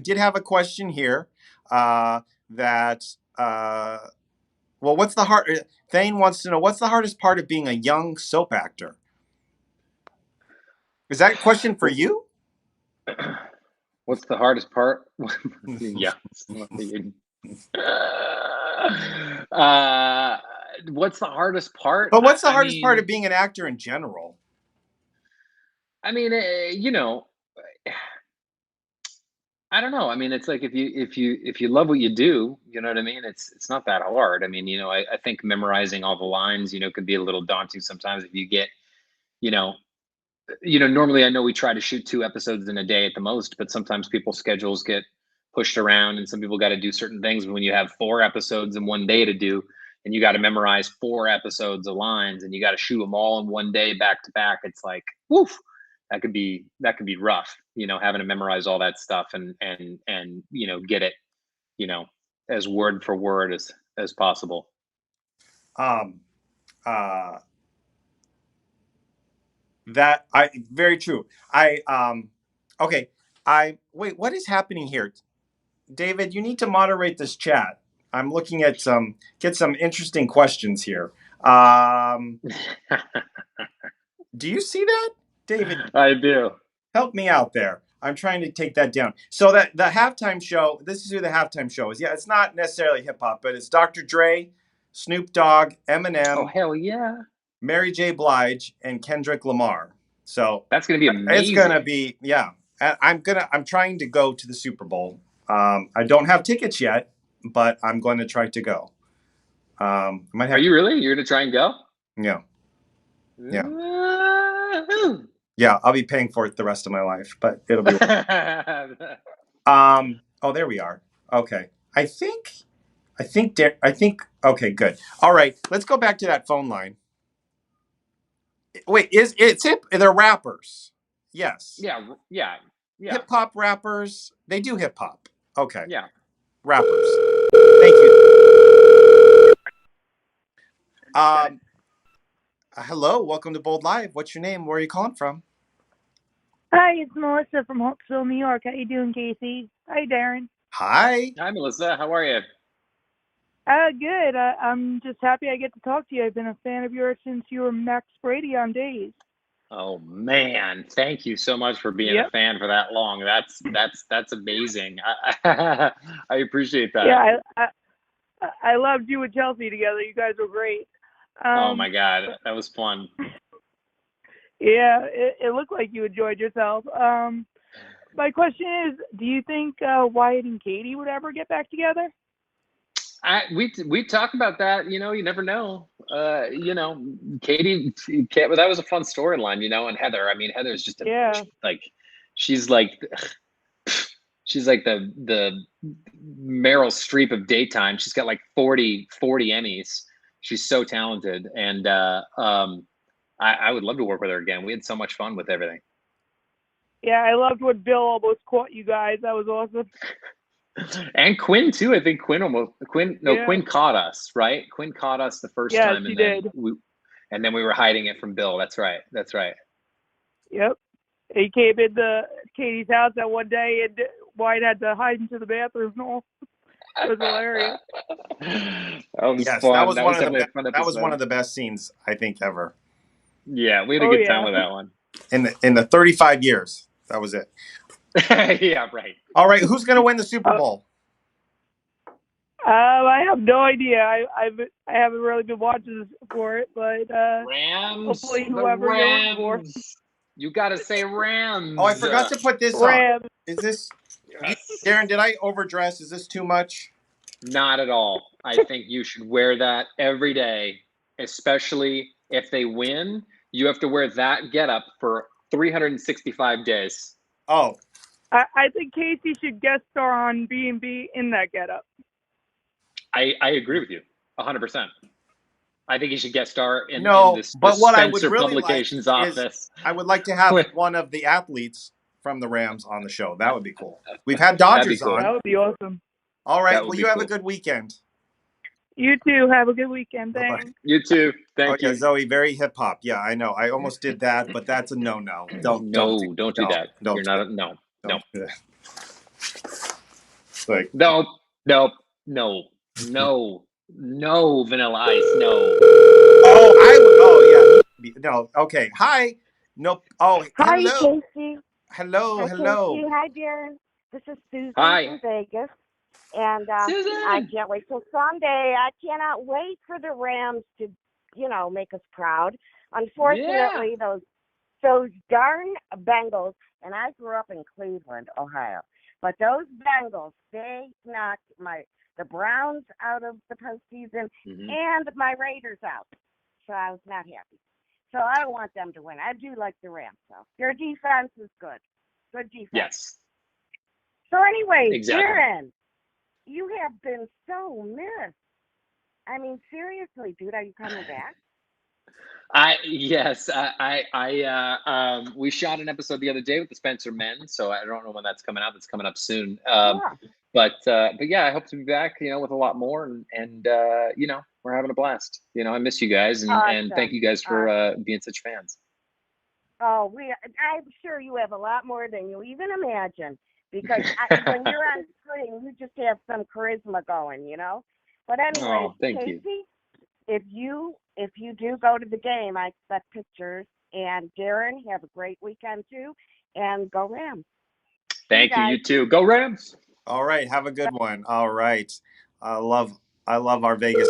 did have a question here. What's the hard? Thane wants to know what's the hardest part of being a young soap actor. Is that a question for you? What's the hardest part? Yeah. What's the hardest part? But what's the hardest part of being an actor in general? I mean, I don't know. I mean, it's like if you love what you do, you know what I mean? It's not that hard. I mean, I think memorizing all the lines, could be a little daunting sometimes if you get, normally I know we try to shoot 2 episodes in a day at the most, but sometimes people's schedules get pushed around and some people got to do certain things. When you have 4 episodes in one day to do, and you got to memorize 4 episodes of lines and you got to shoot them all in one day back to back, it's like, woof, that could be rough, having to memorize all that stuff and get it, as word for word as possible. Very true. Wait, what is happening here? David, you need to moderate this chat. I'm looking at get some interesting questions here. Do you see that, David? I do. Help me out there. I'm trying to take that down. So that the halftime show, this is who the halftime show is. Yeah, it's not necessarily hip hop, but it's Dr. Dre, Snoop Dogg, Eminem. Oh, hell yeah. Mary J. Blige, and Kendrick Lamar. So that's going to be amazing. It's going to be, yeah. I'm trying to go to the Super Bowl. I don't have tickets yet, but I'm going to try to go. Are you really? You're going to try and go? Yeah. Yeah. Yeah, I'll be paying for it the rest of my life, but it'll be. Oh, there we are. Okay. I think. Okay, good. All right, let's go back to that phone line. Wait, they're rappers? Yes. Yeah. Hip hop rappers. They do hip hop. Okay. Yeah. Rappers. Thank you. Hello, welcome to Bold Live. What's your name? Where are you calling from? Hi, it's Melissa from Huntsville, New York. How you doing, Casey? Hi, Darren. Hi. Hi, Melissa. How are you? Good. I'm just happy I get to talk to you. I've been a fan of yours since you were Max Brady on Days. Oh man, thank you so much for being a fan for that long. That's amazing. I appreciate that. Yeah, I loved you and Chelsea together. You guys were great. Oh my God, that was fun. Yeah, it looked like you enjoyed yourself. My question is, do you think Wyatt and Katie would ever get back together? We talked about that. You never know. Katie, that was a fun storyline. And Heather. I mean, Heather's just she's like the Meryl Streep of daytime. She's got like 40 Emmys. She's so talented, and I would love to work with her again. We had so much fun with everything. Yeah, I loved when Bill almost caught you guys. That was awesome. And Quinn too. I think Quinn caught us, right? Quinn caught us the first time, and then we were hiding it from Bill. That's right. Yep. He came into Katie's house that one day, and Wyatt had to hide into the bathroom and all. It was hilarious. Yes, that was one of the best scenes I think ever. Yeah, we had a good time with that one. In the 35 years, that was it. Yeah, right. All right, who's going to win the Super Bowl? I have no idea. I haven't really been watching for it, but Rams. Hopefully, whoever Rams. you're for. You got to say Rams. Oh, I forgot to put this Rams. on. Is this, Darren? Did I overdress? Is this too much? Not at all. I think you should wear that every day, especially if they win. You have to wear that getup for 365 days. Oh. I think Casey should guest star on B&B in that getup. I agree with you 100%. I think he should guest star in this but what I would Spencer really Publications like office. Is I would like to have one of the athletes from the Rams on the show. That would be cool. We've had Dodgers on. That would be awesome. All right. Well, you have a good weekend. You too. Have a good weekend. Thanks. You too. Thank you. Zoe, very hip hop. Yeah, I know. I almost did that, but that's a no-no. Don't do that. You're not a no. No. Like, no, Vanilla Ice, no. Oh, yeah. No, okay. Hi. No. Oh, hi, hello. Casey. Hello. Hi, hello. Casey. Hi, Darren. This is Susan from Vegas. And I can't wait till Sunday. I cannot wait for the Rams to, make us proud. Unfortunately, those darn Bengals, and I grew up in Cleveland, Ohio, but those Bengals, they knocked the Browns out of the postseason and my Raiders out. So I was not happy. So I don't want them to win. I do like the Rams, though. Their defense is good. Good defense. Yes. So anyway, exactly. Darren, you have been so missed. I mean, seriously, dude, are you coming back? Yes. We shot an episode the other day with the Spencer Men, so I don't know when that's coming out. That's coming up soon. But yeah, I hope to be back, with a lot more, and we're having a blast. I miss you guys, and thank you guys for being such fans. Oh, I'm sure you have a lot more than you even imagine, because when you're on screen, you just have some charisma going, But anyway, Casey, if you do go to the game, I expect pictures. And Darren, have a great weekend too, and go Rams. Thank you. You too. Go Rams. All right, have a good one. All right, I love our Vegas.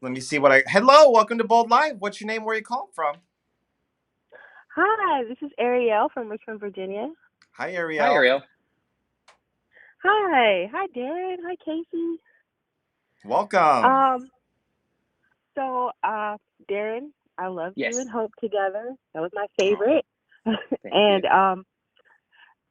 Let me see Hello, welcome to Bold Live. What's your name? Where are you calling from? Hi, this is Ariel from Richmond, Virginia. Hi, Ariel. Hi, Ariel. Hi, Darren. Hi, Casey. Welcome. So, Darren, I love yes. you and Hope together. That was my favorite. And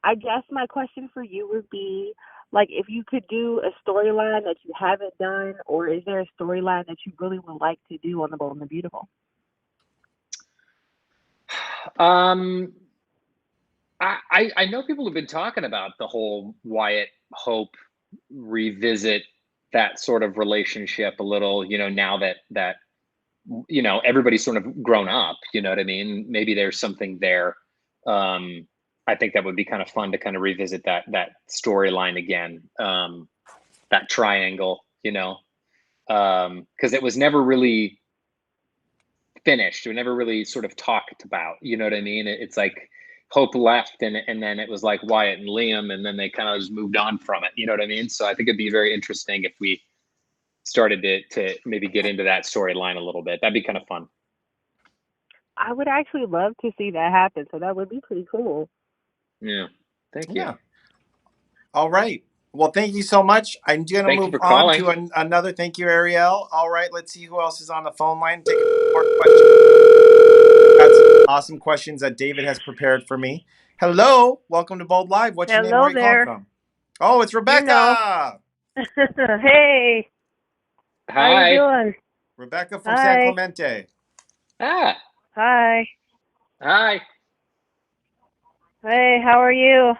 I guess my question for you would be, if you could do a storyline that you haven't done, or is there a storyline that you really would like to do on The Bold and the Beautiful? I know people have been talking about the whole Wyatt Hope revisit that sort of relationship a little, now that everybody's sort of grown up, you know what I mean? Maybe there's something there. I think that would be kind of fun to kind of revisit that storyline again, that triangle, because it was never really finished. It was never really sort of talked about, you know what I mean? It's like, Hope left, and then it was like Wyatt and Liam, and then they kind of just moved on from it. You know what I mean? So I think it'd be very interesting if we started to maybe get into that storyline a little bit. That'd be kind of fun. I would actually love to see that happen. So that would be pretty cool. Yeah. Thank you. Yeah. All right. Well, thank you so much. I'm going to move on to another. Thank you, Ariel. All right. Let's see who else is on the phone line. Take more questions. Got some awesome questions that David has prepared for me. Hello. Welcome to Bold Live. What's your name? Where are you calling from? Oh, it's Rebecca. Hey. Hi. How you doing? Rebecca from San Clemente. Ah. Hi. Hi. Hey, how are you?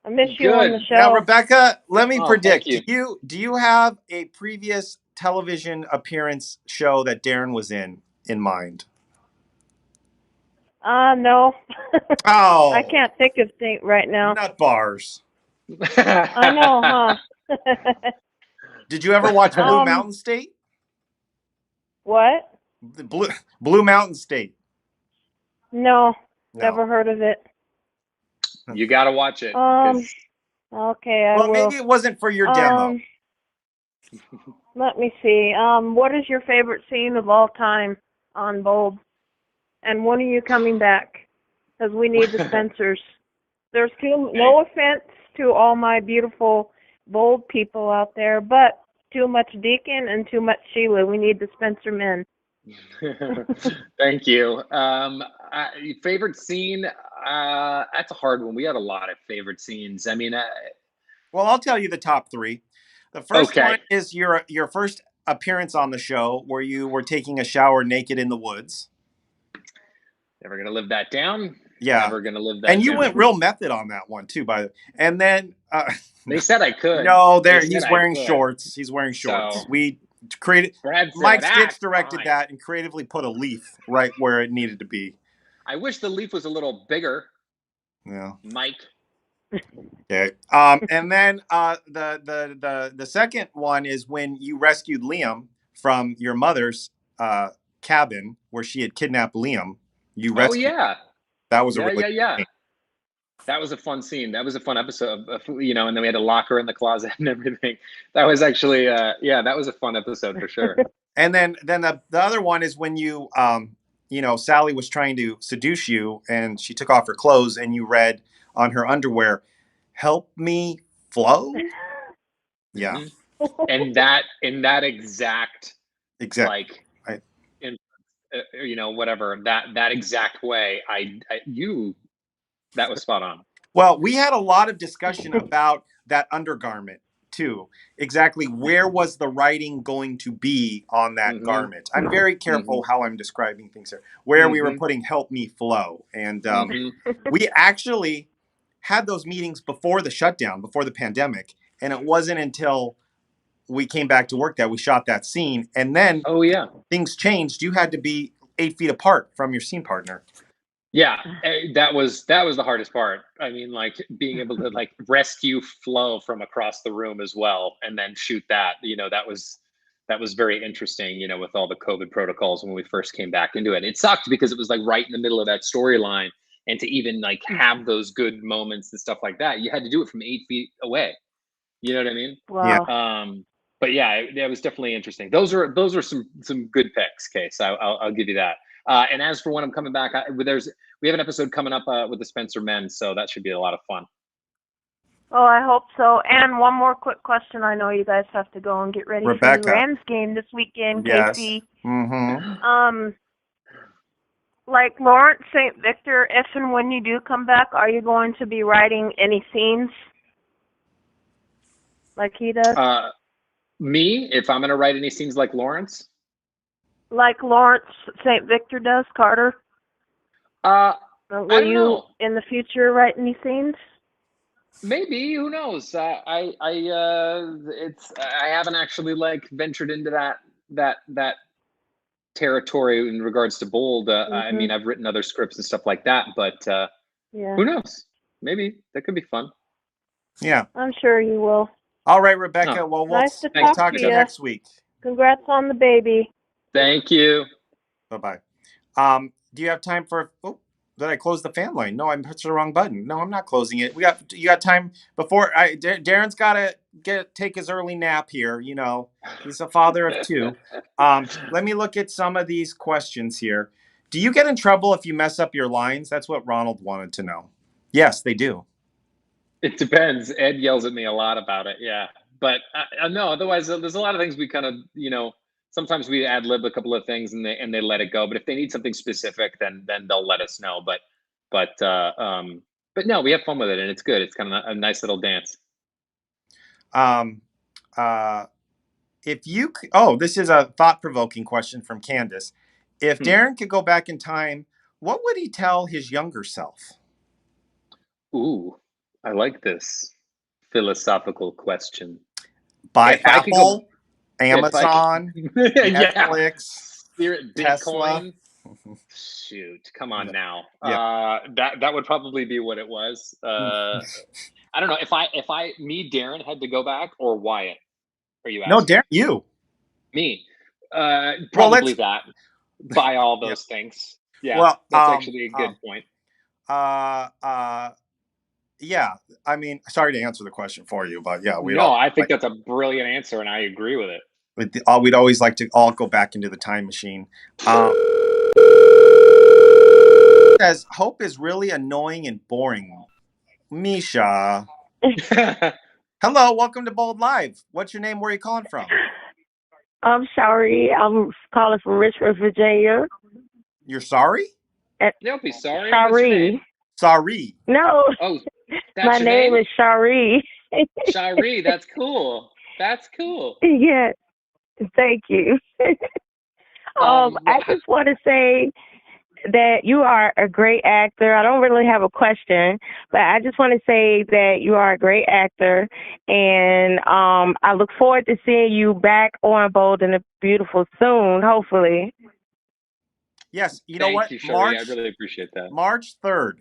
I miss you on the show. Now, Rebecca, let me predict. Thank you. Do you have a previous television appearance show that Darren was in mind? No. Oh. I can't think of things right now. Nut bars. I know, huh? Did you ever watch Blue Mountain State? What? Blue Mountain State. No, never heard of it. You got to watch it. Okay, I will. Maybe it wasn't for your demo. Let me see. What is your favorite scene of all time on Bold? And when are you coming back? Because we need the Spencers. There's no offense to all my beautiful Bold people out there, but too much Deacon and too much Sheila. We need the Spencer men. Thank you. Favorite scene? That's a hard one. We had a lot of favorite scenes. I mean, well, I'll tell you the top three. The first one is your first appearance on the show where you were taking a shower naked in the woods. Never gonna live that down. Yeah, never gonna live that. And you down. went real method on that one too, by the way. And then they said I could. No, he's wearing shorts. He's wearing shorts. So, we created. Mike Stitch directed fine. that and creatively put a leaf right where it needed to be. I wish the leaf was a little bigger. Yeah, Mike. Okay. And then the second one is when you rescued Liam from your mother's cabin where she had kidnapped Liam. You rescued. Oh yeah. That was yeah. That was a fun scene. That was a fun episode. And then we had to lock her in the closet and everything. That was actually that was a fun episode for sure. And then the other one is when you Sally was trying to seduce you and she took off her clothes and you read on her underwear, "Help me flow." Yeah. And in that exact like right. In whatever that exact way, that was spot on. Well, we had a lot of discussion about that undergarment too. Exactly where was the writing going to be on that garment? I'm very careful how I'm describing things here. Where we were putting "help me flow," and we actually had those meetings before the shutdown, before the pandemic, and it wasn't until we came back to work that we shot that scene. And then things changed. You had to be 8 feet apart from your scene partner. Yeah, that was the hardest part. I mean, like being able to like rescue Flo from across the room as well, and then shoot that. That was very interesting. With all the COVID protocols when we first came back into it, it sucked because it was like right in the middle of that storyline, and to even like have those good moments and stuff like that, you had to do it from 8 feet away. You know what I mean? Wow. Yeah. But yeah, it was definitely interesting. Those are some good picks, Case. I'll give you that. And as for when I'm coming back, we have an episode coming up with the Spencer men, so that should be a lot of fun. Oh, I hope so. And one more quick question. I know you guys have to go and get ready for the Rams game this weekend, Casey. Mm-hmm. Like Lawrence St. Victor, if and when you do come back, are you going to be writing any scenes like he does? Me, if I'm going to write any scenes like Lawrence? Like Lawrence St. Victor does, Carter? Will you in the future write any scenes? Maybe, who knows? I haven't actually like ventured into that territory in regards to Bold. I mean, I've written other scripts and stuff like that, but who knows? Maybe that could be fun. Yeah, I'm sure you will. All right, Rebecca. Well, nice to we'll talk to you next week. Congrats on the baby. Thank you. Bye-bye. Do you have time for Did I close the fan line? No, I pushed the wrong button. No, I'm not closing it. You got time before Darren's got to take his early nap here. You know, he's a father of 2. Let me look at some of these questions here. Do you get in trouble if you mess up your lines? That's what Ronald wanted to know. Yes, they do. It depends. Ed yells at me a lot about it. Yeah, but no. Otherwise, there's a lot of things we kind of, sometimes we ad lib a couple of things and they let it go. But if they need something specific, then they'll let us know. But no, we have fun with it and it's good. It's kind of a nice little dance. This is a thought-provoking question from Candace. If Darren could go back in time, what would he tell his younger self? Ooh, I like this philosophical question. Buy Apple, Amazon, Netflix, Bitcoin. Tesla. Shoot, come on now. Yeah. That would probably be what it was. I don't know if Darren had to go back, or Wyatt. Are you asking? No, Darren, you. Me. Probably that. Buy all those things. Yeah, well, that's actually a good point. Yeah, I mean, sorry to answer the question for you, but yeah, I think that's a brilliant answer, and I agree with it. We'd always like to all go back into the time machine. Says Hope is really annoying and boring. Misha. Hello, welcome to Bold Live. What's your name? Where are you calling from? I'm sorry. I'm calling from Richmond, Virginia. You're sorry? Don't be sorry. Sorry. Sorry. No. Oh, my name is Shari. Shari, that's cool. That's cool. Yeah. Thank you. I just want to say that you are a great actor. I don't really have a question, but I just want to say that you are a great actor, and I look forward to seeing you back on Bold and the Beautiful soon, hopefully. Yes, know what? Thank you, Shari. I really appreciate that. March 3rd.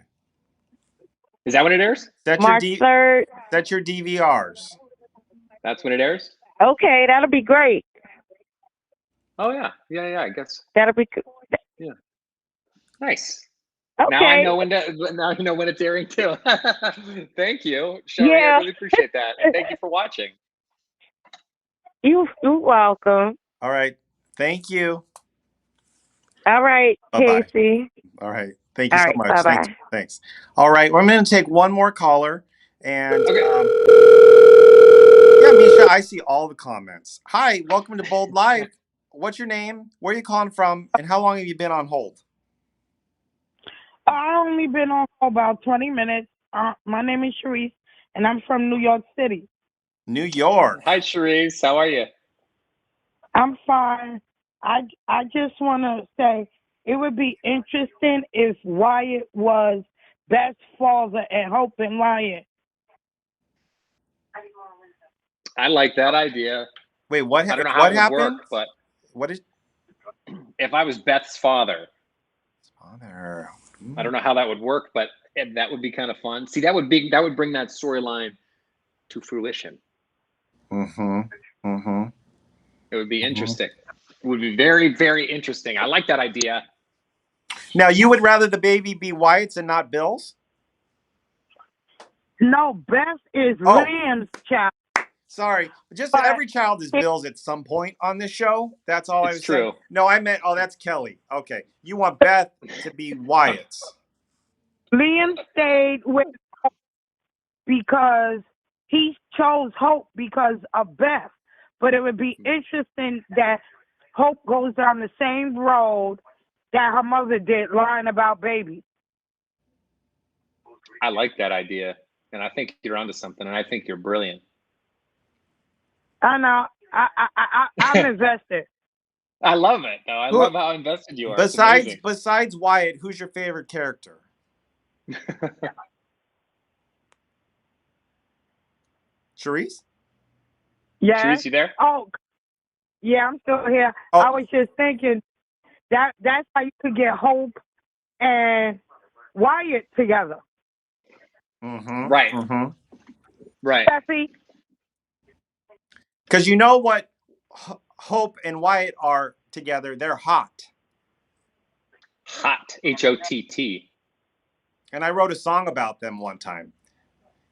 Is that when it airs? March 3rd. That's your DVRs. That's when it airs? Okay, that'll be great. Oh, yeah. Yeah, I guess. That'll be good. Yeah. Nice. Okay. Now I know when it's airing too. Thank you, Shari. Yeah. I really appreciate that, and thank you for watching. You're welcome. All right. Thank you. All right, Bye-bye. Casey. All right. Thank you so much. Bye-bye. Thanks. All right. Well, I'm going to take one more caller. And okay. Yeah, Misha, I see all the comments. Hi, welcome to Bold Live. What's your name? Where are you calling from? And how long have you been on hold? I've only been on about 20 minutes. My name is Sharice, and I'm from New York City. New York. Hi, Sharice. How are you? I'm fine. I just want to say it would be interesting if Wyatt was best father and Hope and Wyatt. I like that idea. Wait, what? I don't know what how it would happened? work, but what is? If I was Beth's father. Father. I don't know how that would work, but that would be kind of fun. See, that would bring that storyline to fruition. Mm-hmm. It would be interesting. It would be very, very interesting. I like that idea. Now, you would rather the baby be Wyatt's and not Bill's? No, Beth is Liam's child. Sorry, every child is Bill's at some point on this show. That's all I was saying. No, I meant, that's Kelly. Okay, you want Beth to be Wyatt's. Liam stayed with Hope because he chose Hope because of Beth. But it would be interesting that Hope goes down the same road that her mother did, lying about baby. I like that idea, and I think you're onto something, and I think you're brilliant. I know. I'm invested. I love it, though. I love how invested you are. Besides Wyatt, who's your favorite character? Sharice? Yeah. Sharice, you there? Oh, yeah, I'm still here. Oh. I was just thinking that's how you could get Hope and Wyatt together. Mm-hmm. Right. Mm-hmm. Right. Because you know what Hope and Wyatt are together? They're hot. Hot. Hott. And I wrote a song about them one time.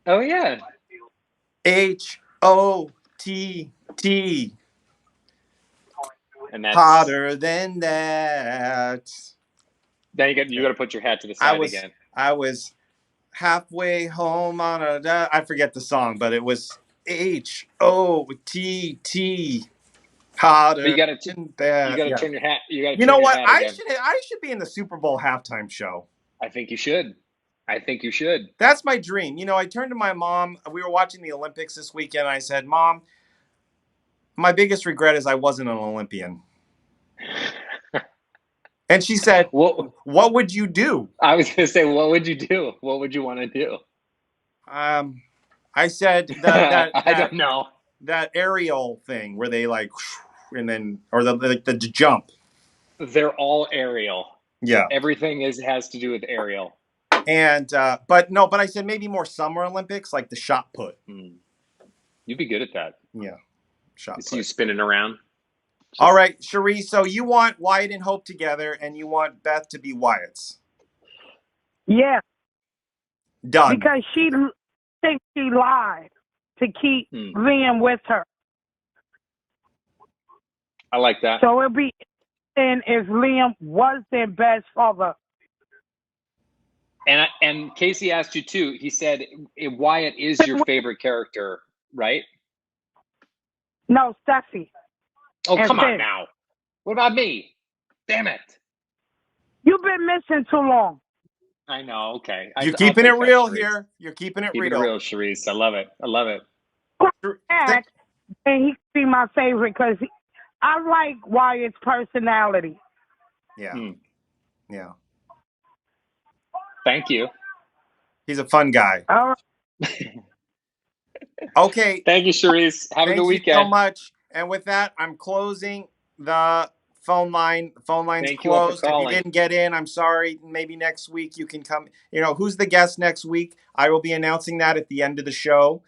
Oh yeah. HOTT. And that's hotter than that. Then you got to put your hat to the side again. I was halfway home on I forget the song, but it was HOTT. Hotter but you got to than that. You got to turn your hat. You got to. You know what? I should be in the Super Bowl halftime show. I think you should. That's my dream. You know, I turned to my mom. We were watching the Olympics this weekend. And I said, Mom, my biggest regret is I wasn't an Olympian. And she said, what would you do? I was going to say, what would you do? What would you want to do? I said that I don't know. That aerial thing where they like, and then, or the jump. They're all aerial. Yeah. Everything has to do with aerial. And, but I said maybe more Summer Olympics, like the shot put. You'd be good at that. Yeah. Shot put. You spinning around. All right, Cherie. So you want Wyatt and Hope together, and you want Beth to be Wyatt's. Yeah. Done. Because she thinks she lied to keep Liam with her. I like that. So it'll be, and if Liam was their best father. And Casey asked you too. He said Wyatt is your favorite character, right? No, Steffi. Oh, come on now. What about me? Damn it. You've been missing too long. I know. Okay. You're keeping it real here. You're keeping it real. Keeping it real, Charisse. I love it. And he could be my favorite because I like Wyatt's personality. Yeah. Yeah. Thank you. He's a fun guy. All right. Okay. Thank you, Charisse. Have a good weekend. Thank you so much. And with that, I'm closing the phone line. The phone line's closed. If you didn't get in, I'm sorry. Maybe next week you can come. You know, who's the guest next week? I will be announcing that at the end of the show.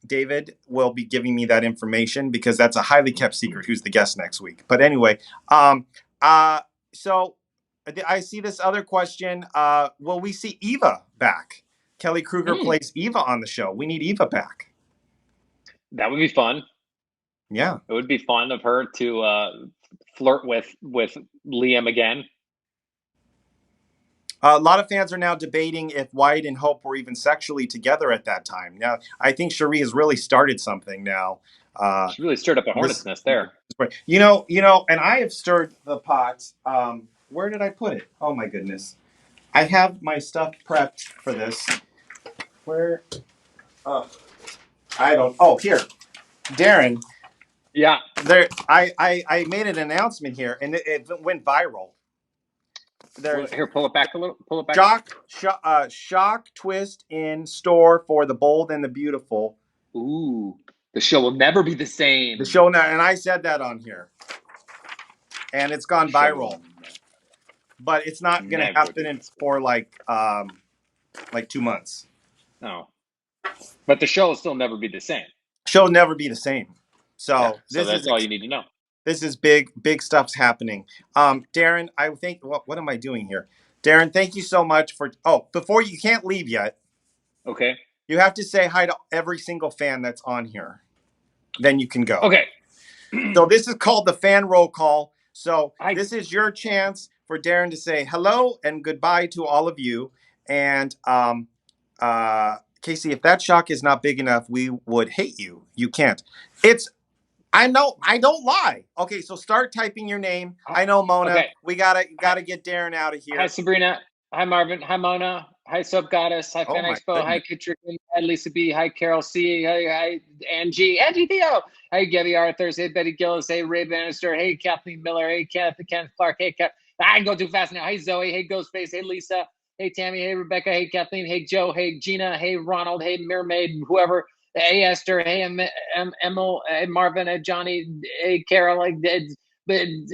David will be giving me that information because that's a highly kept secret who's the guest next week. But anyway, so I see this other question. Will we see Eva back? Kelly Kruger plays Eva on the show. We need Eva back. That would be fun. Yeah. It would be fun of her to flirt with Liam again. A lot of fans are now debating if Wyatt and Hope were even sexually together at that time. Now, I think Cherie has really started something now. She really stirred up a hornet's nest there. You know, and I have stirred the pot. Where did I put it? Oh, my goodness. I have my stuff prepped for this. Where? I don't. Oh, here. Darren. Yeah. There. I made an announcement here, and it went viral. Here, pull it back a little. Pull it back. Shock twist in store for the Bold and the Beautiful. Ooh, the show will never be the same. The show now, and I said that on here, and it's gone viral. But it's not going to happen for like 2 months. No, but the show will still never be the same. Show will never be the same. So that's all you need to know. This is big stuff's happening. Darren, I think, what am I doing here? Darren, thank you so much for, before you can't leave yet. Okay. You have to say hi to every single fan that's on here. Then you can go. Okay. So this is called the fan roll call. So this is your chance for Darren to say hello and goodbye to all of you. And Casey, if that shock is not big enough, we would hate you. You can't. I know. I don't lie. Okay, so start typing your name. I know, Mona. Okay. We gotta get Darren out of here. Hi, Sabrina. Hi, Marvin. Hi, Mona. Hi, Soap Goddess. Hi, Fan Expo. Hi, Katrina. Hi, Lisa B. Hi, Carol C. Hi, Angie. Angie Theo. Hi, Gabby Arthurs. Hey, Betty Gillis. Hey, Ray Bannister. Hey, Kathleen Miller. Hey, Kenneth Clark. Hey, I can go too fast now. Hey, Zoe. Hey, Ghostface. Hey, Lisa. Hey, Tammy. Hey, Rebecca. Hey, Kathleen. Hey, Joe. Hey, Gina. Hey, Ronald. Hey, Mermaid. Whoever. Hey, Esther. Hey, Emil. Hey, Marvin. Hey, Johnny. Hey, Carol. Hey, Eeps,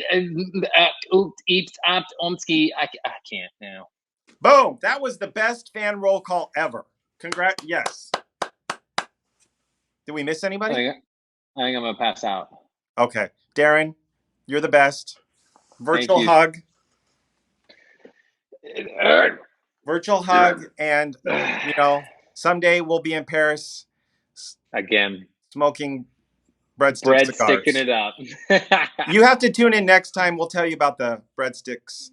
Opt, Omsky. I can't now. Boom. That was the best fan roll call ever. Congrats. Yes. Did we miss anybody? I think I'm going to pass out. Okay. Darren, you're the best. Virtual hug. It hurt. Virtual hug, and someday we'll be in Paris again, smoking breadstick cigars. Sticking it up. You have to tune in next time. We'll tell you about the breadsticks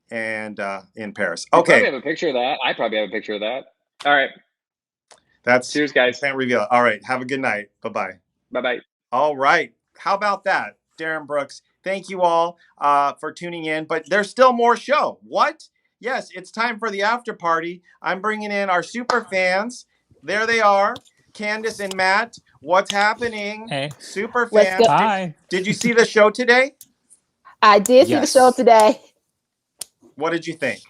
and in Paris. You Okay. probably have a picture of that. I probably have a picture of that. All right. Cheers, guys. Can't reveal it. All right. Have a good night. Bye-bye. Bye-bye. All right. How about that, Darin Brooks? Thank you all for tuning in. But there's still more show. What? Yes, it's time for the after party. I'm bringing in our super fans. There they are. Candace and Matt. What's happening? Hey. Super fans. Hi. Did you see the show today? I did see the show today. What did you think?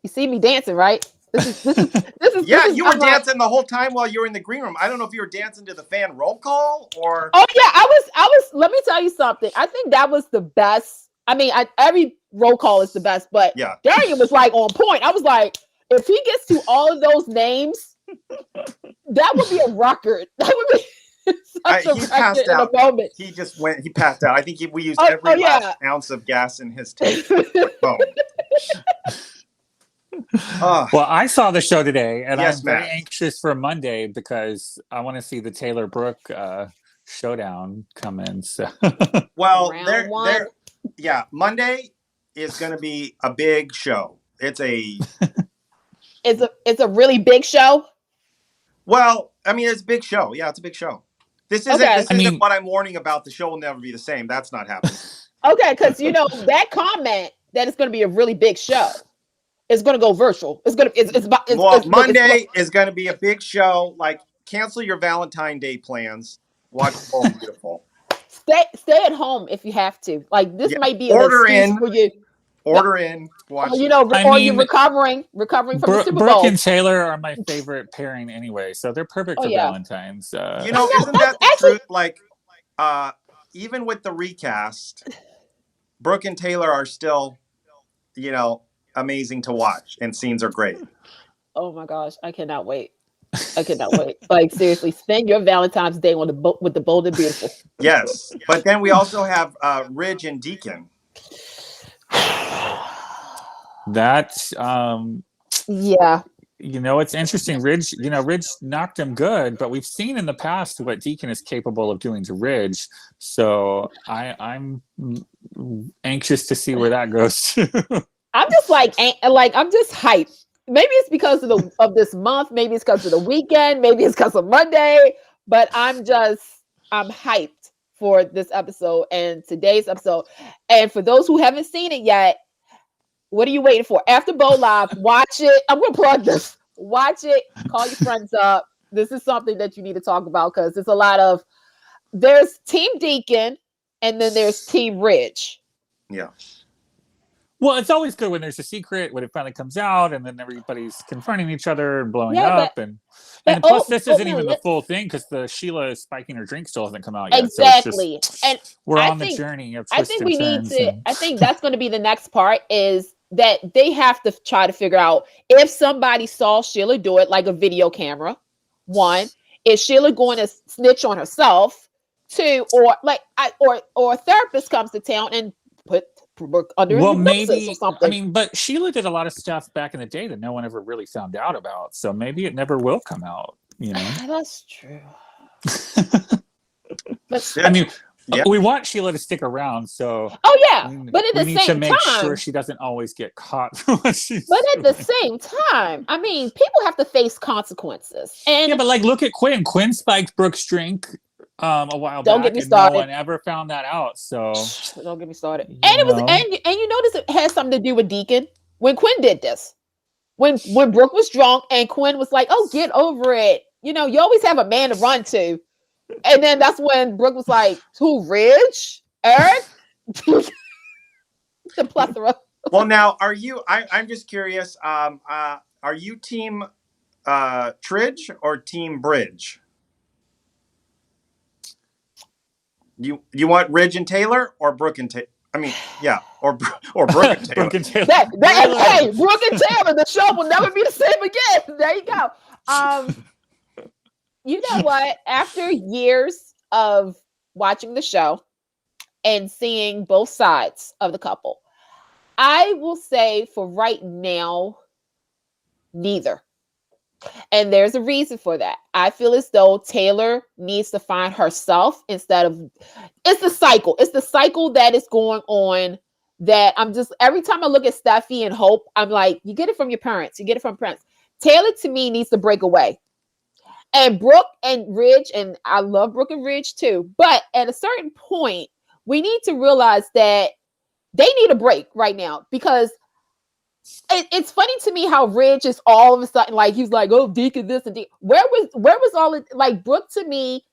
You see me dancing, right? This is yeah, you were dancing the whole time while you were in the green room. I don't know if you were dancing to the fan roll call or. Oh yeah, I was. Let me tell you something. I think that was the best. I mean, every roll call is the best, but yeah, Darren was like on point. I was like, if he gets to all of those names, that would be a record. That would be. He passed out. He just went. He passed out. I think we used every last ounce of gas in his tank. Boom. Well, I saw the show today, and yes, I'm very anxious for Monday because I want to see the Taylor Brook showdown come in. So, well, Monday is going to be a big show. It's a really big show. Well, I mean, it's a big show. Yeah, it's a big show. This isn't what I'm warning about. The show will never be the same. That's not happening. Okay, because that comment that it's going to be a really big show. It's going to go virtual. Monday is going to be a big show. Like, cancel your Valentine's Day plans. Watch Bold and Beautiful. Stay at home if you have to. Like, this might be order in for you. Order in. Watch. You're recovering from the Super Bowl. Brooke and Taylor are my favorite pairing anyway, so they're perfect for Valentine's. Isn't that the truth? Like, even with the recast, Brooke and Taylor are still, amazing to watch, and scenes are great. Oh my gosh, I cannot wait. Like, seriously, spend your Valentine's Day with the Bold and Beautiful. Yes, but then we also have Ridge and Deacon. That's yeah. It's interesting. Ridge knocked him good, but we've seen in the past what Deacon is capable of doing to Ridge. So I'm anxious to see where that goes. I'm just I'm just hyped. Maybe it's because of this month. Maybe it's because of the weekend. Maybe it's because of Monday. But I'm hyped for this episode and today's episode. And for those who haven't seen it yet, what are you waiting for? After Bold Live, watch it. I'm going to plug this. Watch it. Call your friends up. This is something that you need to talk about because there's Team Deacon and then there's Team Ridge. Yeah. Well, it's always good when there's a secret, when it finally comes out, and then everybody's confronting each other and blowing up. And plus, this isn't even the full thing because the Sheila is spiking her drink still hasn't come out yet. Exactly. So and we're on the journey of twists and turns. I think that's going to be the next part is that they have to try to figure out if somebody saw Sheila do it, like a video camera. One, is Sheila going to snitch on herself? Two, or a therapist comes to town and put under maybe or something. I mean, but Sheila did a lot of stuff back in the day that no one ever really found out about. So maybe it never will come out. That's true. I mean, we want Sheila to stick around. So but at the same time, we need to make sure she doesn't always get caught. But at the same time, I mean, people have to face consequences. And but look at Quinn. Quinn spiked Brooke's drink a while don't back, get me started. No one ever found that out. So don't get me started. And it was, and you notice it had something to do with Deacon when Quinn did this. When Brooke was drunk and Quinn was like, "Oh, get over it." You always have a man to run to, and then that's when Brooke was like, "Who, Ridge, Eric?" The plethora. Well, now are you? I'm just curious. Are you team Tridge or team Bridge? You want Ridge and Taylor or Brooke and Taylor? I mean, yeah, or Brooke and Taylor. Brooke and Taylor. Hey, Brooke and Taylor, the show will never be the same again. There you go. You know what? After years of watching the show and seeing both sides of the couple, I will say for right now, Neither. And there's a reason for that. I feel as though Taylor needs to find herself instead of, it's the cycle. It's the cycle that is going on that I'm just, every time I look at Steffi and Hope, I'm like, you get it from your parents. You get it from parents. Taylor, to me, needs to break away. And Brooke and Ridge, and I love Brooke and Ridge too, but at a certain point, we need to realize that they need a break right now, because it's funny to me how Ridge is all of a sudden like, he's like, oh, Deacon this and Deacon. Where was all it, like, Brooke to me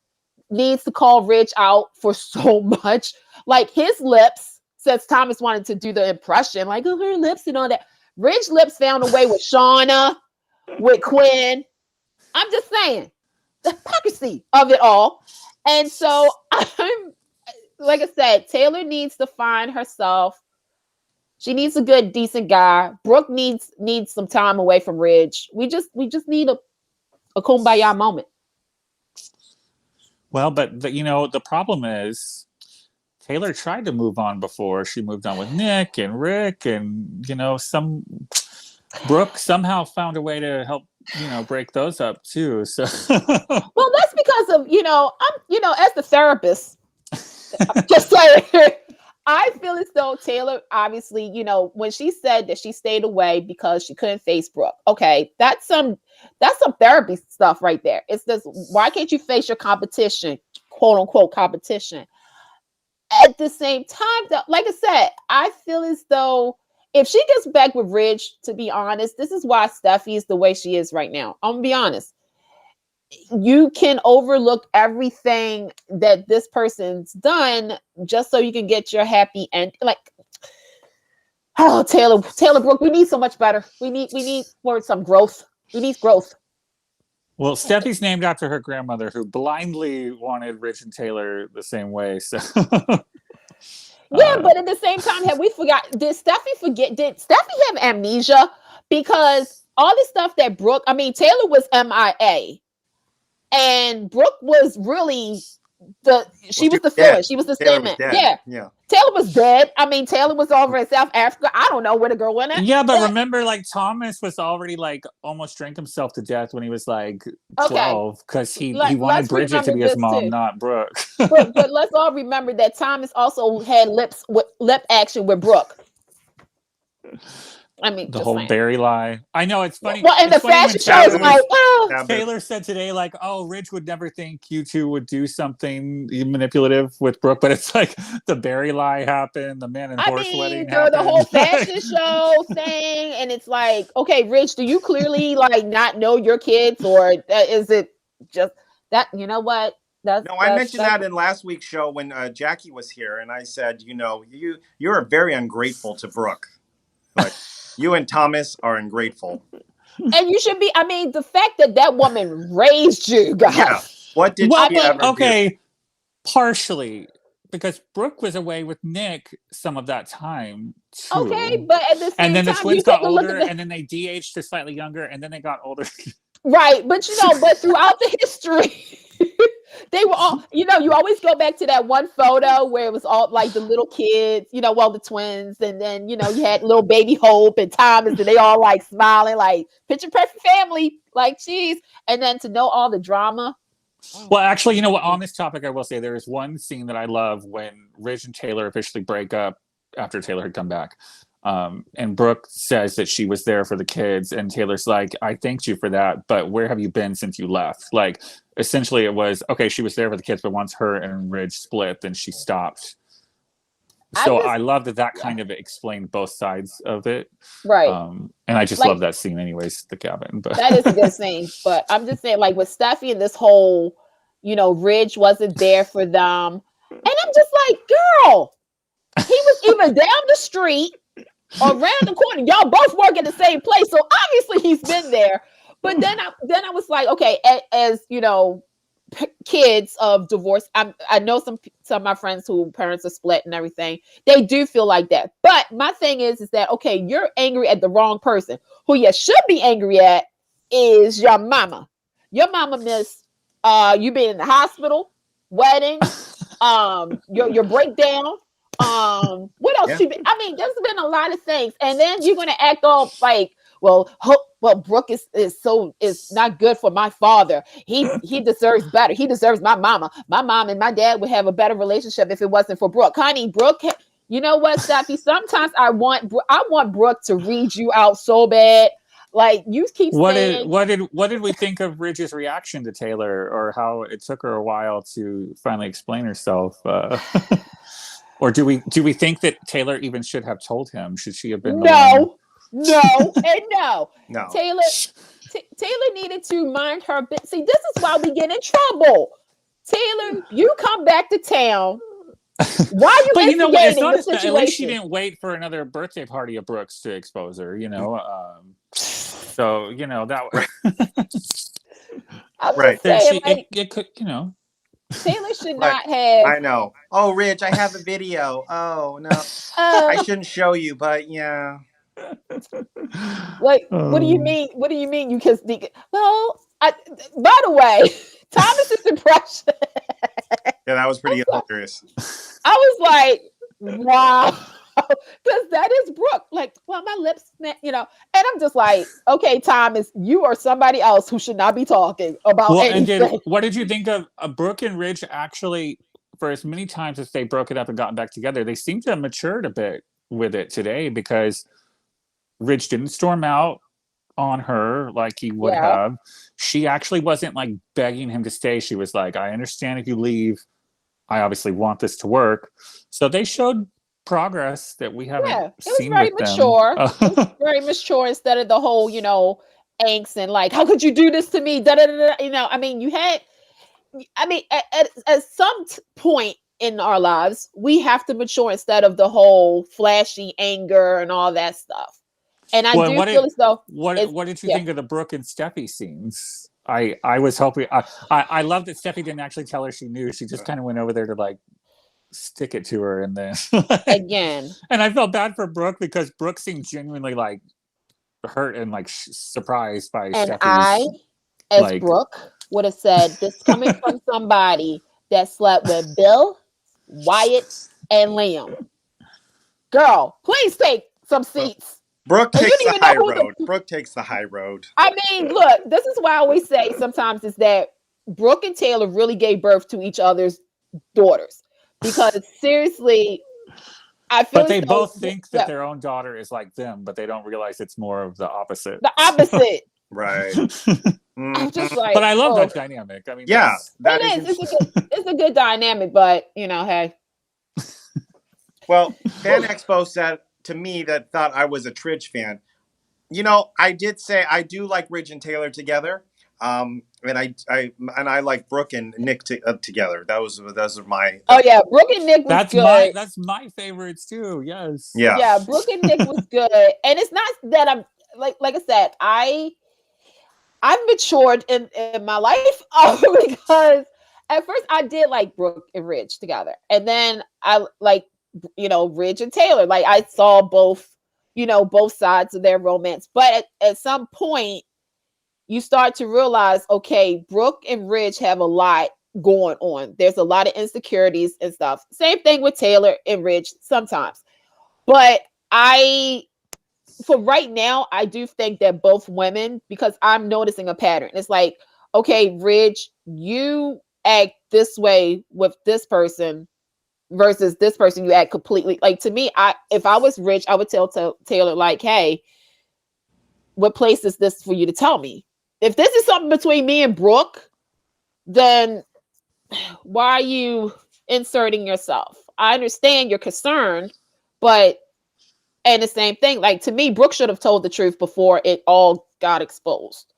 needs to call Ridge out for so much. Like, his lips, since Thomas wanted to do the impression, like, oh, her lips and all that. Ridge lips found a way with Shauna, with Quinn. I'm just saying, the hypocrisy of it all. And so I'm, like I said, Taylor needs to find herself. She needs a good, decent guy. Brooke needs some time away from Ridge. We just need a kumbaya moment. Well, but the problem is Taylor tried to move on before. She moved on with Nick and Rick, and Brooke somehow found a way to help break those up too. So well, that's because of I'm as the therapist, just saying. I feel as though Taylor, obviously, when she said that she stayed away because she couldn't face Brooke. Okay, that's some therapy stuff right there. It's this, why can't you face your competition, quote unquote competition? At the same time, though, like I said, I feel as though if she gets back with Ridge, to be honest, this is why Steffi is the way she is right now. I'm gonna be honest. You can overlook everything that this person's done just so you can get your happy end. Like, oh, Taylor Brooke, we need so much better. We need more some growth. We need growth. Well, Steffi's named after her grandmother, who blindly wanted Ridge and Taylor the same way. So yeah, but at the same time, did Steffi have amnesia? Because all the stuff that Taylor was MIA. And Brooke was really she was the fluid. She was the statement. Yeah. Taylor was dead. Taylor was over in South Africa. I don't know where the girl went at. Yeah, but remember, like, Thomas was already almost drank himself to death when he was 12 because he wanted Bridget to be his mom, too. Not Brooke. but let's all remember that Thomas also had lip action with Brooke. The whole saying. Barry lie. I know, it's funny. Well, and the fashion show is like, oh. Taylor said today, Ridge would never think you two would do something manipulative with Brooke, but it's like the Barry lie happened, the man and horse wedding happened. The whole fashion show thing, and it's like, okay, Ridge, do you clearly not know your kids, or is it just that? You know what? I mentioned that in last week's show when Jackie was here, and I said, you're very ungrateful to Brooke. Like, you and Thomas are ungrateful. And you should be, the fact that woman raised you, guys. Yeah. What did she ever do? Partially. Because Brooke was away with Nick some of that time, too. Okay, but at the same time... And then the twins got older, and then they de-aged to slightly younger, and then they got older. Right, but but throughout the history... They were all, you always go back to that one photo where it was all like the little kids, the twins, and then, you had little baby Hope and Thomas, and they all smiling, picture perfect family, geez. And then to know all the drama. Well, actually, on this topic, I will say there is one scene that I love when Ridge and Taylor officially break up after Taylor had come back. And Brooke says that she was there for the kids, and Taylor's like, I thanked you for that, but where have you been since you left? Essentially it was, okay, she was there for the kids, but once her and Ridge split, then she stopped. So I love that kind of explained both sides of it. Right. And I just love that scene anyways, the cabin. But that is a good scene. But I'm just saying, with Steffi and this whole, Ridge wasn't there for them. And I'm just like, girl, he was either down the street or around the corner. Y'all both work at the same place, so obviously he's been there. But then I was like, okay, as kids of divorce, I know some of my friends who parents are split and everything. They do feel like that. But my thing is that, okay, you're angry at the wrong person. Who you should be angry at is your mama. Your mama missed you being in the hospital, wedding, your breakdown. What else? Yeah. There's been a lot of things, and then you're gonna act all well, Brooke is not good for my father. He deserves better. He deserves my mama. My mom and my dad would have a better relationship if it wasn't for Brooke. Honey, Brooke, you know what, Steffi? Sometimes I want Brooke to read you out so bad. Like, you keep saying. What did we think of Ridge's reaction to Taylor, or how it took her a while to finally explain herself? Or do we think that Taylor even should have told him? Should she have been no. No. Taylor needed to mind her bit. See, this is why we get in trouble. Taylor, you come back to town. Why are you but you know what? It's not the situation? At least she didn't wait for another birthday party of Brooks to expose her. So that. Right. Saying, it could. Taylor should not have. I know. Oh, Ridge, I have a video. Oh no, I shouldn't show you, but yeah. Like, what do you mean? What do you mean? You can speak? Well, by the way, Thomas's impression. Yeah, that was pretty hilarious. I was like, wow, because that is Brooke. Like, well, my lips, and I'm just like, okay, Thomas, you are somebody else who should not be talking about anything. And what did you think of Brooke and Ridge? Actually, for as many times as they broke it up and gotten back together, they seem to have matured a bit with it today, because Ridge didn't storm out on her like he would have. She actually wasn't like begging him to stay. She was like, I understand if you leave. I obviously want this to work. So they showed progress that we haven't seen with mature. them. It was very mature, instead of the whole, angst and like, how could you do this to me? Da, da, da, da. I mean, at some point in our lives, we have to mature instead of the whole flashy anger and all that stuff. And I feel as though. What did you think of the Brooke and Steffi scenes? I was hoping. I love that Steffi didn't actually tell her she knew. She just kind of went over there to like stick it to her, and then again. And I felt bad for Brooke, because Brooke seemed genuinely like hurt and like surprised by Steffi's. And as Brooke would have said, this coming from somebody that slept with Bill, Wyatt, and Liam. Girl, please take some seats. Brooke takes the high road. Brooke takes the high road. I mean, look, this is why I always say sometimes is that Brooke and Taylor really gave birth to each other's daughters. Because seriously, I feel. But they both think that their own daughter is like them, but they don't realize it's more of the opposite. The opposite. Right. I'm just like. But I love that dynamic. I mean, yeah, that is. It's a good dynamic, but hey. Well, Fan Expo said to me that thought I was a Tridge fan. I did say I do like Ridge and Taylor together. And I like Brooke and Nick together. Those are my. Oh yeah, Brooke and Nick was good. That's my favorites too. Yes. Yeah. Yeah, Brooke and Nick was good, and it's not that I'm like I said, I've matured in my life because at first I did like Brooke and Ridge together, and then I like Ridge and Taylor. Like, I saw both sides of their romance, but at some point you start to realize, okay, Brooke and Ridge have a lot going on. There's a lot of insecurities and stuff. Same thing with Taylor and Ridge sometimes. But for right now, I do think that both women, because I'm noticing a pattern. It's like, okay, Ridge, you act this way with this person versus this person, you act completely. Like, to me, if I was Ridge, I would tell Taylor, like, hey, what place is this for you to tell me? If this is something between me and Brooke, then why are you inserting yourself? I understand you're concerned, but and the same thing, like, to me, Brooke should have told the truth before it all got exposed.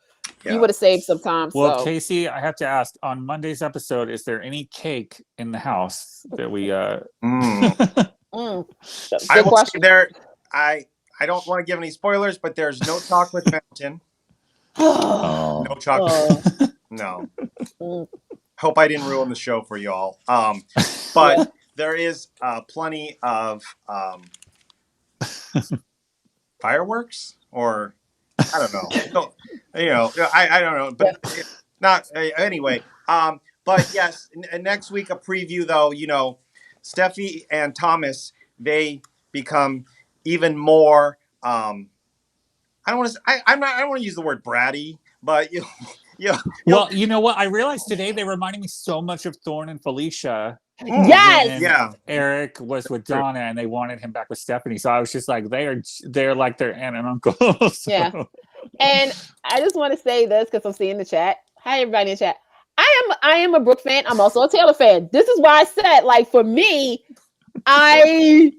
Yeah. You would have saved some time. Well, Casey, I have to ask, on Monday's episode, is there any cake in the house that we I will say there, I don't want to give any spoilers, but there's no chocolate fountain. No chocolate. No. Hope I didn't ruin the show for y'all. But there is plenty of fireworks, or I don't know. I don't know, but not anyway. But yes, next week a preview though. Steffi and Thomas, they become even more. I I don't want to. I don't want to use the word bratty, but Well, you know what? I realized today they reminded me so much of Thorne and Felicia. Yes. Yeah. Eric was with Donna, and they wanted him back with Stephanie. So I was just like, they're like their aunt and uncle. So. Yeah. And I just want to say this because I'm seeing the chat. Hi, everybody in the chat. I am a Brooke fan. I'm also a Taylor fan. This is why I said, like, for me, I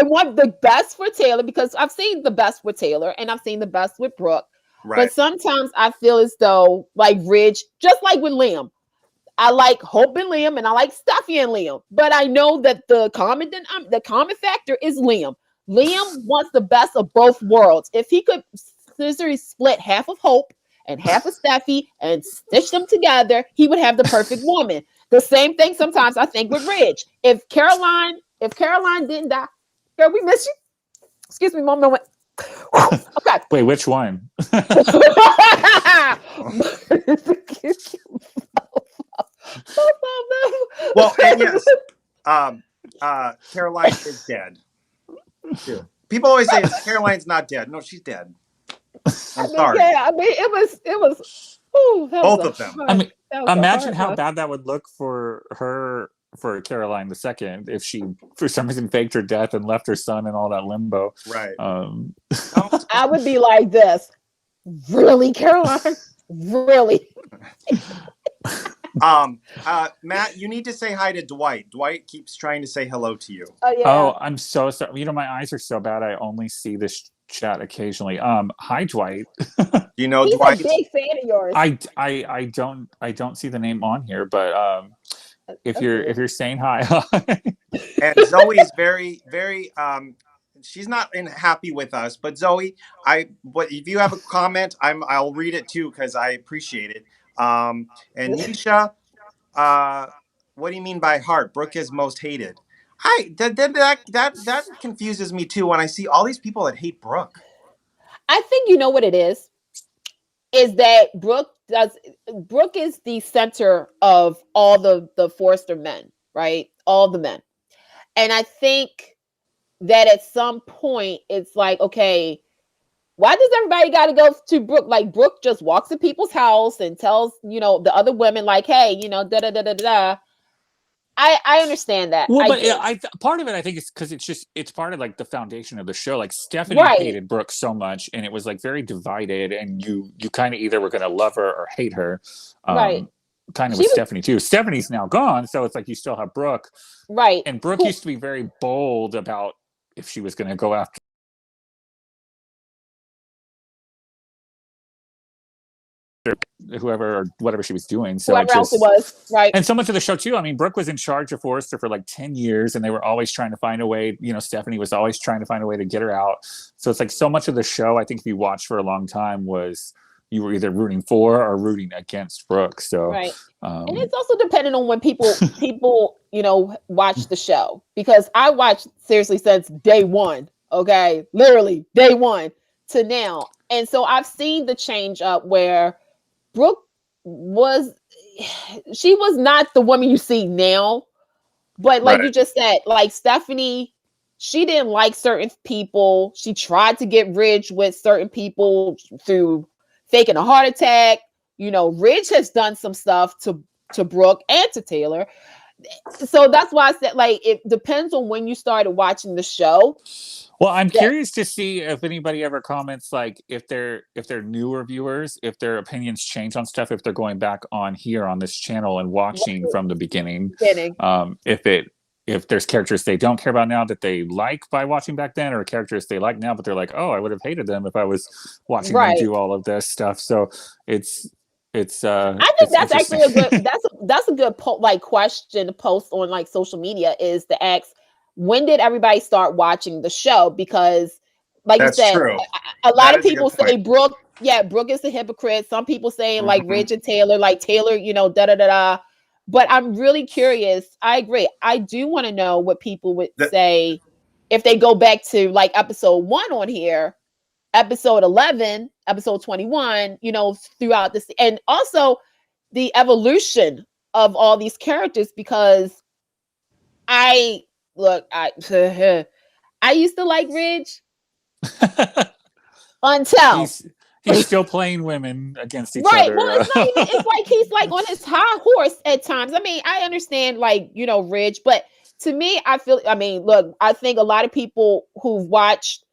want the best for Taylor because I've seen the best with Taylor and I've seen the best with Brooke. Right. But sometimes I feel as though, like Ridge, just like with Liam, I like Hope and Liam and I like Steffi and Liam. But I know that the common factor is Liam. Liam wants the best of both worlds. If he could split half of Hope and half of Steffi and stitch them together, he would have the perfect woman. The same thing sometimes I think with Ridge. If Caroline didn't die, girl, we miss you. Excuse me, one moment. Okay. Wait, which one? Well, and yes, Caroline is dead. People always say Caroline's not dead. No, she's dead. I'm sorry. Yeah, I mean, it was. Ooh, both of them. I mean, imagine how bad that would look for her, for Caroline II, if she, for some reason, faked her death and left her son in all that limbo. Right. I would be like this. Really, Caroline? Really? Matt, you need to say hi to Dwight. Dwight keeps trying to say hello to you. Oh yeah. Oh, I'm so sorry. You know, my eyes are so bad. I only see this chat occasionally. Hi, Dwight. You know, He's Dwight. a big fan of yours. I don't see the name on here, but if you're saying hi. And Zoe is very, very she's not happy with us, but Zoe, but if you have a comment, I'll read it too because I appreciate it. And Nisha, what do you mean by heart? Brooke is most hated. That confuses me too when I see all these people that hate Brooke. I think you know what it is that Brooke is the center of all the Forrester men, right? All the men. And I think that at some point it's like, okay, why does everybody got to go to Brooke? Like Brooke just walks in people's house and tells, the other women like, hey, da-da-da-da-da. I understand that. Well, but part of it, I think, is because it's part of like the foundation of the show. Like Stephanie hated Brooke so much, and it was like very divided, and you kind of either were going to love her or hate her. Right. Kind of with Stephanie too. Stephanie's now gone, so it's like you still have Brooke. Right. And Brooke used to be very bold about if she was going to go after whoever or whatever she was doing. So whoever else it was, right. And so much of the show too. I mean, Brooke was in charge of Forrester for like 10 years and they were always trying to find a way, Stephanie was always trying to find a way to get her out. So it's like so much of the show, I think if you watched for a long time, was you were either rooting for or rooting against Brooke. So right. And it's also dependent on when people watch the show, because I watched seriously since day one. Okay, literally day one to now. And so I've seen the change up where Brooke was not the woman you see now, but like you just said, like Stephanie, she didn't like certain people. She tried to get Ridge with certain people through faking a heart attack. Ridge has done some stuff to Brooke and to Taylor. So that's why I said, like, it depends on when you started watching the show. Well, I'm curious to see if anybody ever comments, like if they're newer viewers, if their opinions change on stuff, if they're going back on here on this channel and watching from the beginning. If there's characters they don't care about now that they like by watching back then, or characters they like now, but they're like, oh, I would have hated them if I was watching them do all of this stuff. So I think that's actually a good that's a good question to post on like social media, is to ask, when did everybody start watching the show? Because like you said, a lot of people say Brooke is a hypocrite. Some people saying like Ridge and Taylor, like Taylor, da-da-da-da. But I'm really curious. I agree. I do want to know what people would say if they go back to like episode 1 on here, episode 11, episode 21, throughout this, and also the evolution of all these characters, because I used to like Ridge. until he's still playing women against each right. other. Well, it's not even. It's like he's like on his high horse at times. I mean, I understand, like, you know, Ridge, but to me, I feel. I mean, look, I think a lot of people who've watched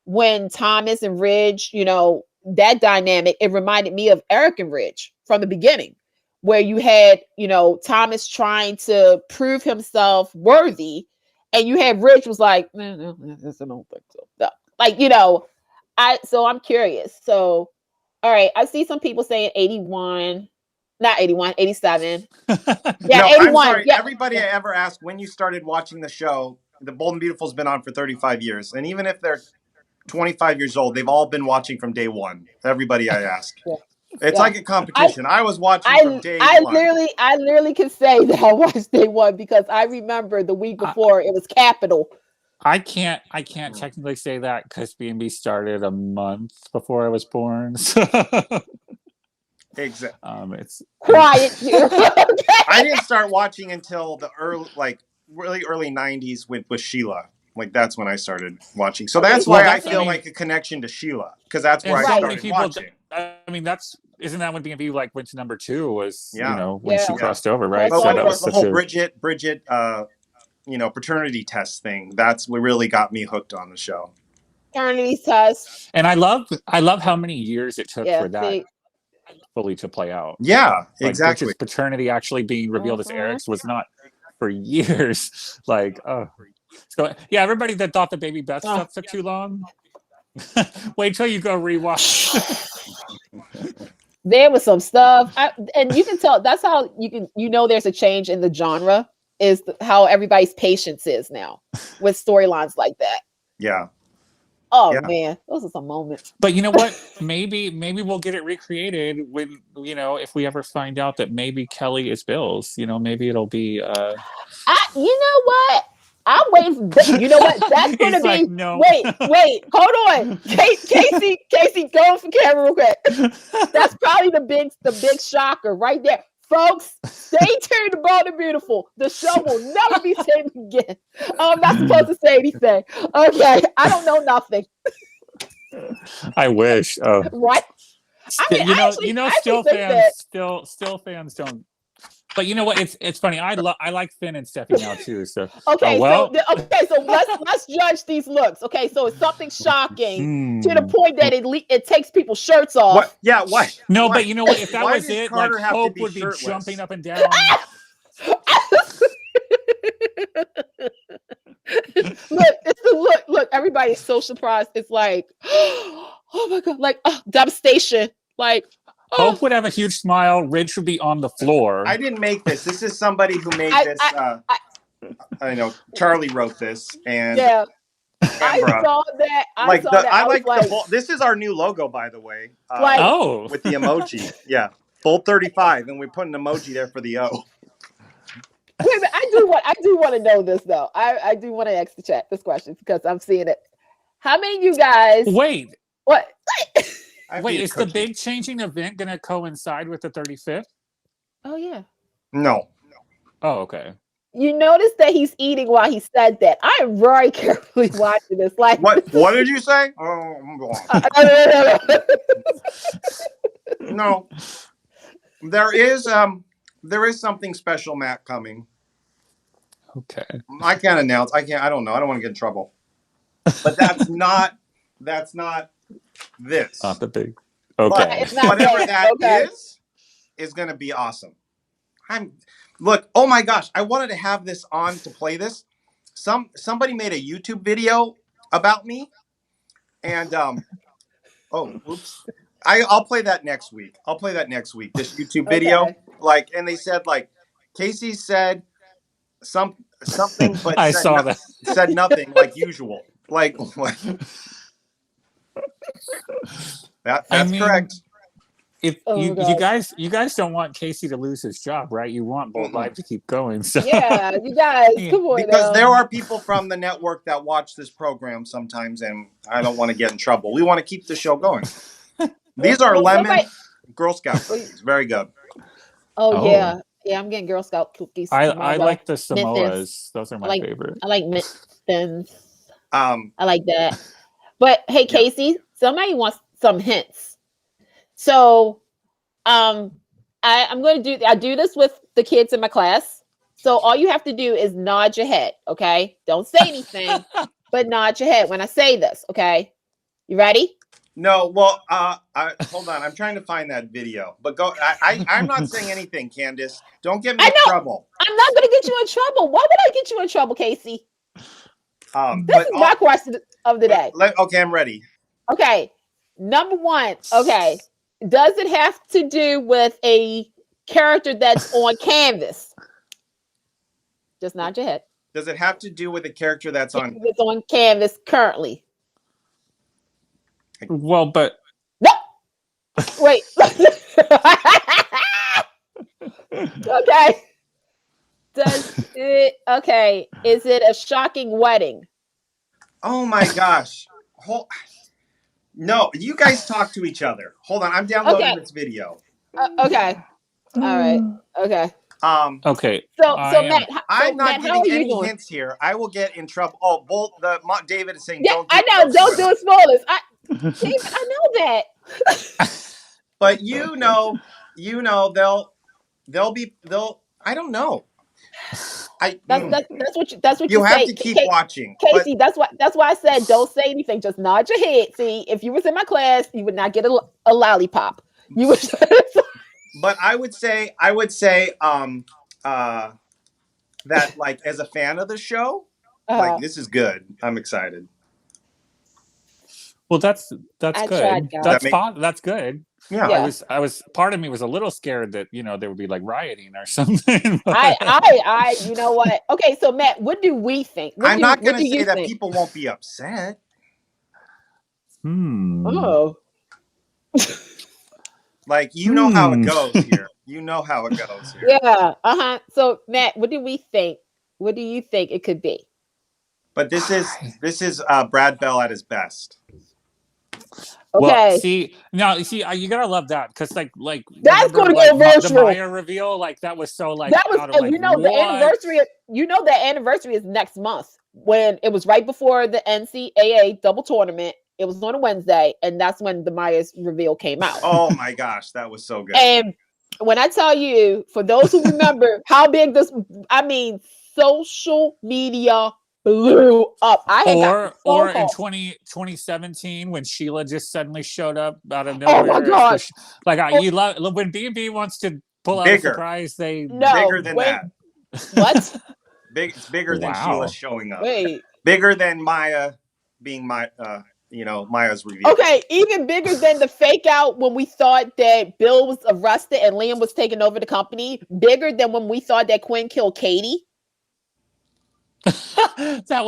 when Thomas and Ridge, you know, that dynamic, it reminded me of Eric and Ridge from the beginning, where you had, you know, Thomas trying to prove himself worthy, and you had Ridge was like, I don't think so. No. Like, you know, so I'm curious. So, all right, I see some people saying 81, not 81, 87. Yeah, no, 81. I'm sorry. Yeah. Everybody I ever asked when you started watching the show, The Bold and Beautiful's been on for 35 years. And even if they're 25 years old, they've all been watching from day one. Everybody I ask. Yeah. It's like a competition. I was watching from day one. I literally can say that I watched day one because I remember the week before it was Capitol. I can't technically say that because B&B started a month before I was born. So. Exactly. It's quiet here. I didn't start watching until the really early 90s with Sheila. Like that's when I started watching. So that's why I feel like a connection to Sheila because that's where I started watching. I mean, isn't that when B&B like went to number 2 was you know when Yeah. she crossed over, right? But So that was the whole Bridget you know, paternity test thing. That's what really got me hooked on the show. Paternity test. And I love how many years it took for that fully to play out. Yeah, like exactly. Bridget's paternity actually being revealed as Eric's was not for years. Like, so yeah, everybody that thought the Baby Beth stuff took too long. Wait till you go rewatch. There was some stuff, and you can tell. That's how you know there's a change in the genre. Is how everybody's patience is now with storylines like that. Yeah. Oh man, those are some moments. But you know what? Maybe we'll get it recreated when, you know, if we ever find out that maybe Kelly is Bill's. You know, maybe it'll be. You know what? I'm waiting. You know what? That's gonna be. Like, no. Wait, hold on, Casey, go for camera real quick. That's probably the big shocker right there. Folks, stay tuned to Bold and Beautiful. The show will never be same again. I'm not supposed to say anything. Okay, I don't know nothing. I wish. Right? I mean, still fans don't. But you know what? It's funny. I like Finn and Steffi now too. So okay, so let's judge these looks. Okay, so it's something shocking to the point that it takes people's shirts off. What? Yeah, what? No, what? but you know what? If that Why was it, like Hope would be jumping up and down. Look, everybody's so surprised. It's like, oh my god, like devastation. Like Hope would have a huge smile. Ridge would be on the floor. I didn't make this. This is somebody who made this. I know Charlie wrote this, and I saw that. This is our new logo, by the way. With the emoji. Yeah, Bold 35, and we put an emoji there for the O. Wait a minute, I do want to know this though. I do want to ask the chat this question because I'm seeing it. How many of you guys? Wait. What? Wait, is the big changing event going to coincide with the 35th? Oh, yeah. No. Oh, okay. You notice that he's eating while he said that. I am very carefully watching this. Like, what did you say? No. There is something special, Matt, coming. Okay. I can't announce. I don't know. I don't want to get in trouble. But that's not this. Not the big. Okay. But whatever that is going to be awesome. Look, oh my gosh, I wanted to have this on to play this. Somebody made a YouTube video about me, and oops, I'll play that next week. This YouTube video, and they said Casey said something, but I saw that said nothing like usual. That's correct. If you guys don't want Casey to lose his job, right? You want Bold Live to keep going. So yeah, you guys, come on. Because there are people from the network that watch this program sometimes, and I don't want to get in trouble. We want to keep the show going. These are lemon Girl Scout cookies. Very good. Oh yeah, I'm getting Girl Scout cookies. I like the Samoas. Those are my favorite. I like Mittens. I like that. But hey, Casey, somebody wants some hints. So I'm going to I do this with the kids in my class. So all you have to do is nod your head, okay? Don't say anything, but nod your head when I say this, okay? You ready? No, well, hold on. I'm trying to find that video. But go. I'm not saying anything, Candace. Don't get me in trouble. I'm not going to get you in trouble. Why would I get you in trouble, Casey? This is my question of the day. Okay, I'm ready. Okay, number one. Okay, does it have to do with a character that's on canvas? Just nod your head. Does it have to do with a character that's on canvas currently? Well, but no. Wait. Okay. Does it? Okay. Is it a shocking wedding? Oh my gosh. No, you guys talk to each other. Hold on, I'm downloading this video. Okay. All right. Okay. Okay. So Matt, I'm not Matt, giving any hints here. I will get in trouble. Oh, David is saying don't. I know. Don't do spoilers. David, I know that. But you know, they'll. I don't know. That's what you have say. to keep watching, Casey. That's why I said don't say anything. Just nod your head. See, if you was in my class, you would not get a lollipop. You would. But I would say that like as a fan of the show, like this is good. I'm excited. Well, that's good. That's good. Yeah. I was. Part of me was a little scared that there would be like rioting or something. I. You know what? Okay, so Matt, what do we think? I'm not going to say that people won't be upset. Oh. Like you know how it goes here. You know how it goes here. Yeah. So Matt, what do we think? What do you think it could be? But this is Brad Bell at his best. Okay. Well, you gotta love that because like that's going to go virtual. The Maya reveal, like that was so like that was out of, like, the anniversary. The anniversary is next month when it was right before the NCAA double tournament. It was on a Wednesday, and that's when the Maya's reveal came out. Oh my gosh, that was so good. And when I tell you, for those who remember how big social media blew up. Or in 2017 when Sheila just suddenly showed up out of nowhere. Oh my gosh! You love when B&B wants to pull out a surprise. Bigger than that. What? It's bigger than Sheila showing up. Wait. Bigger than Maya being Maya's reveal. Okay, even bigger than the fake out when we thought that Bill was arrested and Liam was taking over the company. Bigger than when we thought that Quinn killed Katie. that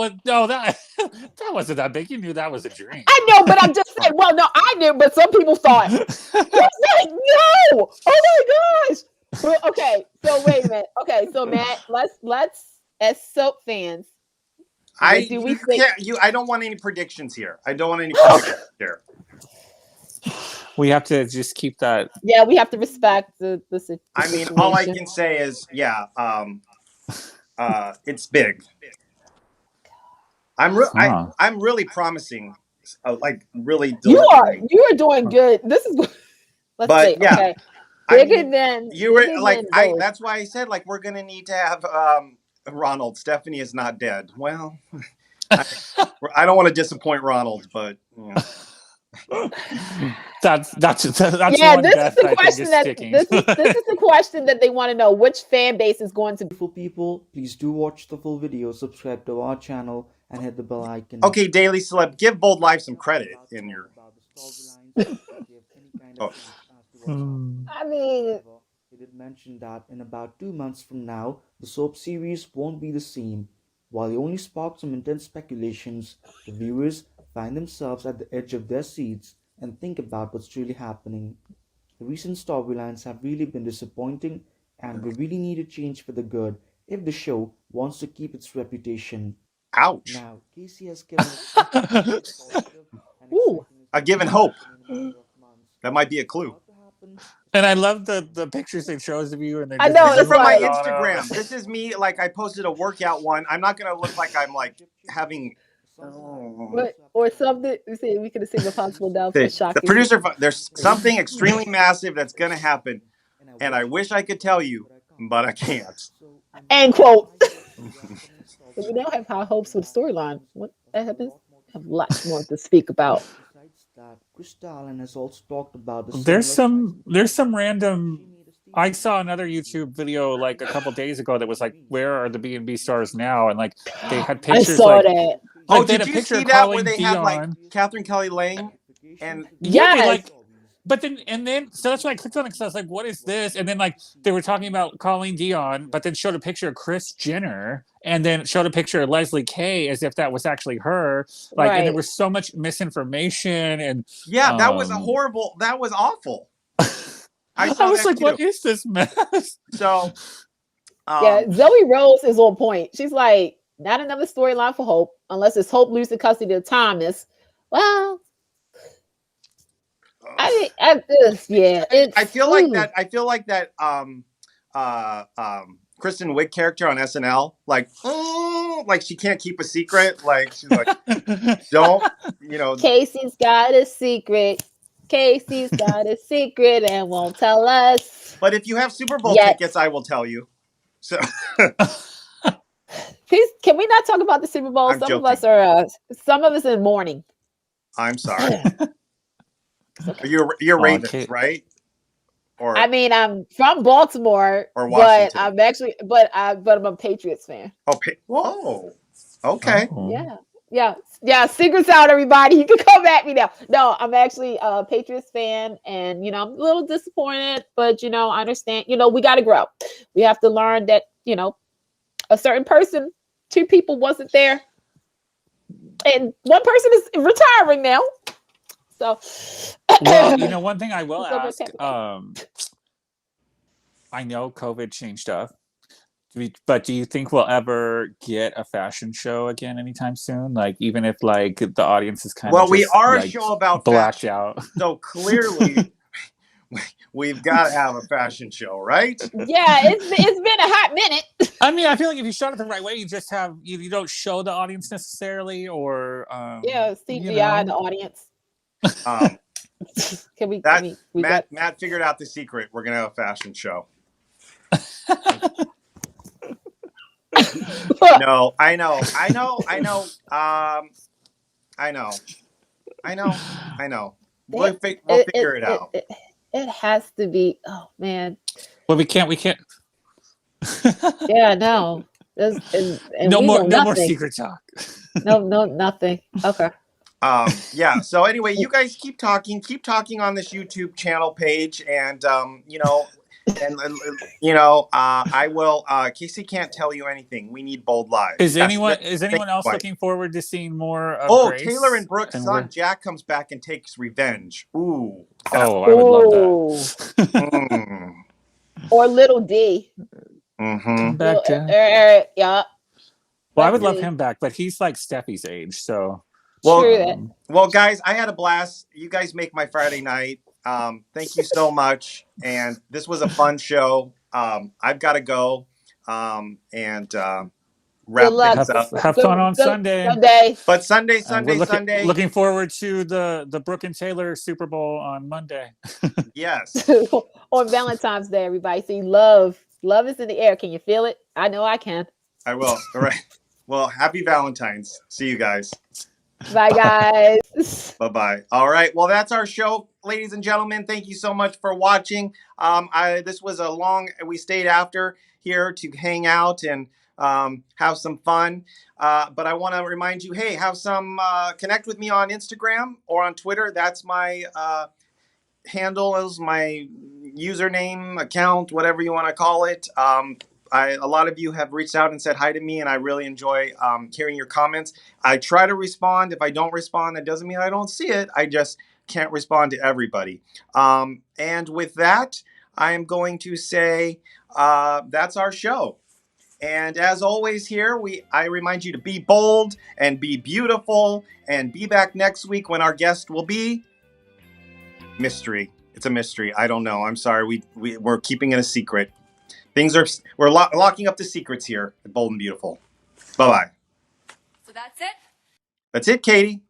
wasn't that big. You knew that was a dream. I know, but I'm just saying. Well, no, I knew, but some people thought. It's like, no! Oh my gosh! Well, okay, so wait a minute. Okay, so Matt, let's as soap fans. I don't want any predictions here. I don't want any predictions here. We have to just keep that. Yeah, we have to respect the I mean, all I can say is, it's big. I'm really promising, like really. You are doing good. This is. Okay. Bigger than you were like that's why I said like we're gonna need to have Ronald. Stephanie is not dead. Well, I don't want to disappoint Ronald, but. That's this is the question that they want to know. Which fan base is going to be? For people, please do watch the full video, subscribe to our channel, and hit the bell icon. Okay, Daily Celeb, give Bold Live some credit in your. I mean, he did mention that in about 2 months from now, the soap series won't be the same. While he only sparked some intense speculations, the viewers find themselves at the edge of their seats and think about what's really happening. The recent storylines have really been disappointing, and we really need a change for the good if the show wants to keep its reputation. Ouch. Now, Casey has given a given hope. That might be a clue. And I love the pictures it shows of you. And I know this is from my Instagram. This is me. Like I posted a workout one. I'm not gonna look like I'm like having Or something. We say we could have seen the possible announcement. The producer, there's something extremely massive that's going to happen, and I wish I could tell you, but I can't. End quote. So we now have high hopes for the storyline. What that happens? Have lots more to speak about. Has also talked about the there's some random. I saw another YouTube video like a couple days ago that was like, "Where are the B&B stars now?" And like they had pictures. I saw like, that. Oh, did you see that where they had like Catherine Kelly Lang and but then so that's why I clicked on it because I was like, what is this? And then like they were talking about Colleen Dion, but then showed a picture of Kris Jenner and then showed a picture of Leslie Kay as if that was actually her. Like, and there was so much misinformation and that was that was awful. I was like, what is this mess? So Zoe Rose is on point. She's like, not another storyline for Hope unless it's Hope losing custody of Thomas. Well, I feel like that Kristen Wiig character on SNL, like she can't keep a secret. Like she's like, don't, Casey's got a secret. Casey's got a secret and won't tell us. But if you have Super Bowl tickets, I will tell you. So please, can we not talk about the Super Bowl? Some of us in mourning. I'm sorry. You're Ravens, right? Or I mean, I'm from Baltimore, or Washington. But I'm actually, but I'm a Patriots fan. Oh, whoa, okay, yeah. Secrets out, everybody. You can come at me now. No, I'm actually a Patriots fan, and I'm a little disappointed, but I understand. We got to grow. We have to learn that a certain person, two people wasn't there, and one person is retiring now. So, well, one thing I will ask, I know COVID changed stuff, but do you think we'll ever get a fashion show again anytime soon? Like, even if like the audience is kind of we are a show about blacked fashion, out, so clearly we've got to have a fashion show, right? Yeah, it's been a hot minute. I mean, I feel like if you shot it the right way, you just have you don't show the audience necessarily, or CGI in the audience. Matt figured out the secret. We're gonna have a fashion show. No, I know. We'll figure it out. It has to be. Oh man. Well, we can't. Yeah, no. And no more secret talk. No, nothing. Okay. So anyway, you guys keep talking on this YouTube channel page, and I will. Casey can't tell you anything. We need Bold Live. Is anyone else looking forward to seeing more of Grace? Taylor and Brooks' son Jack comes back and takes revenge. Ooh. I would love that. Or Little D. Mm-hmm. Back to yeah. Well, I would love him back, but he's like Steffi's age, so. Well, guys, I had a blast. You guys make my Friday night. Thank you so much. And this was a fun show. I've got to go and wrap things up. Have fun on Sunday. But Sunday. Looking forward to the Brooke and Taylor Super Bowl on Monday. Yes. On Valentine's Day, everybody. See, love is in the air. Can you feel it? I know I can. I will. All right. Well, happy Valentine's. See you guys. Bye, guys. Bye-bye. All right. Well, that's our show, ladies and gentlemen. Thank you so much for watching. This was we stayed after here to hang out and have some fun. But I want to remind you, hey, connect with me on Instagram or on Twitter. That's my handle, is my username, account, whatever you want to call it. A lot of you have reached out and said hi to me, and I really enjoy hearing your comments. I try to respond. If I don't respond, that doesn't mean I don't see it. I just can't respond to everybody. And with that, I am going to say that's our show. And as always here, I remind you to be bold and be beautiful, and be back next week when our guest will be mystery. It's a mystery. I don't know. I'm sorry. We're keeping it a secret. We're locking up the secrets here at Bold and Beautiful. Bye-bye. So that's it. That's it, Katie.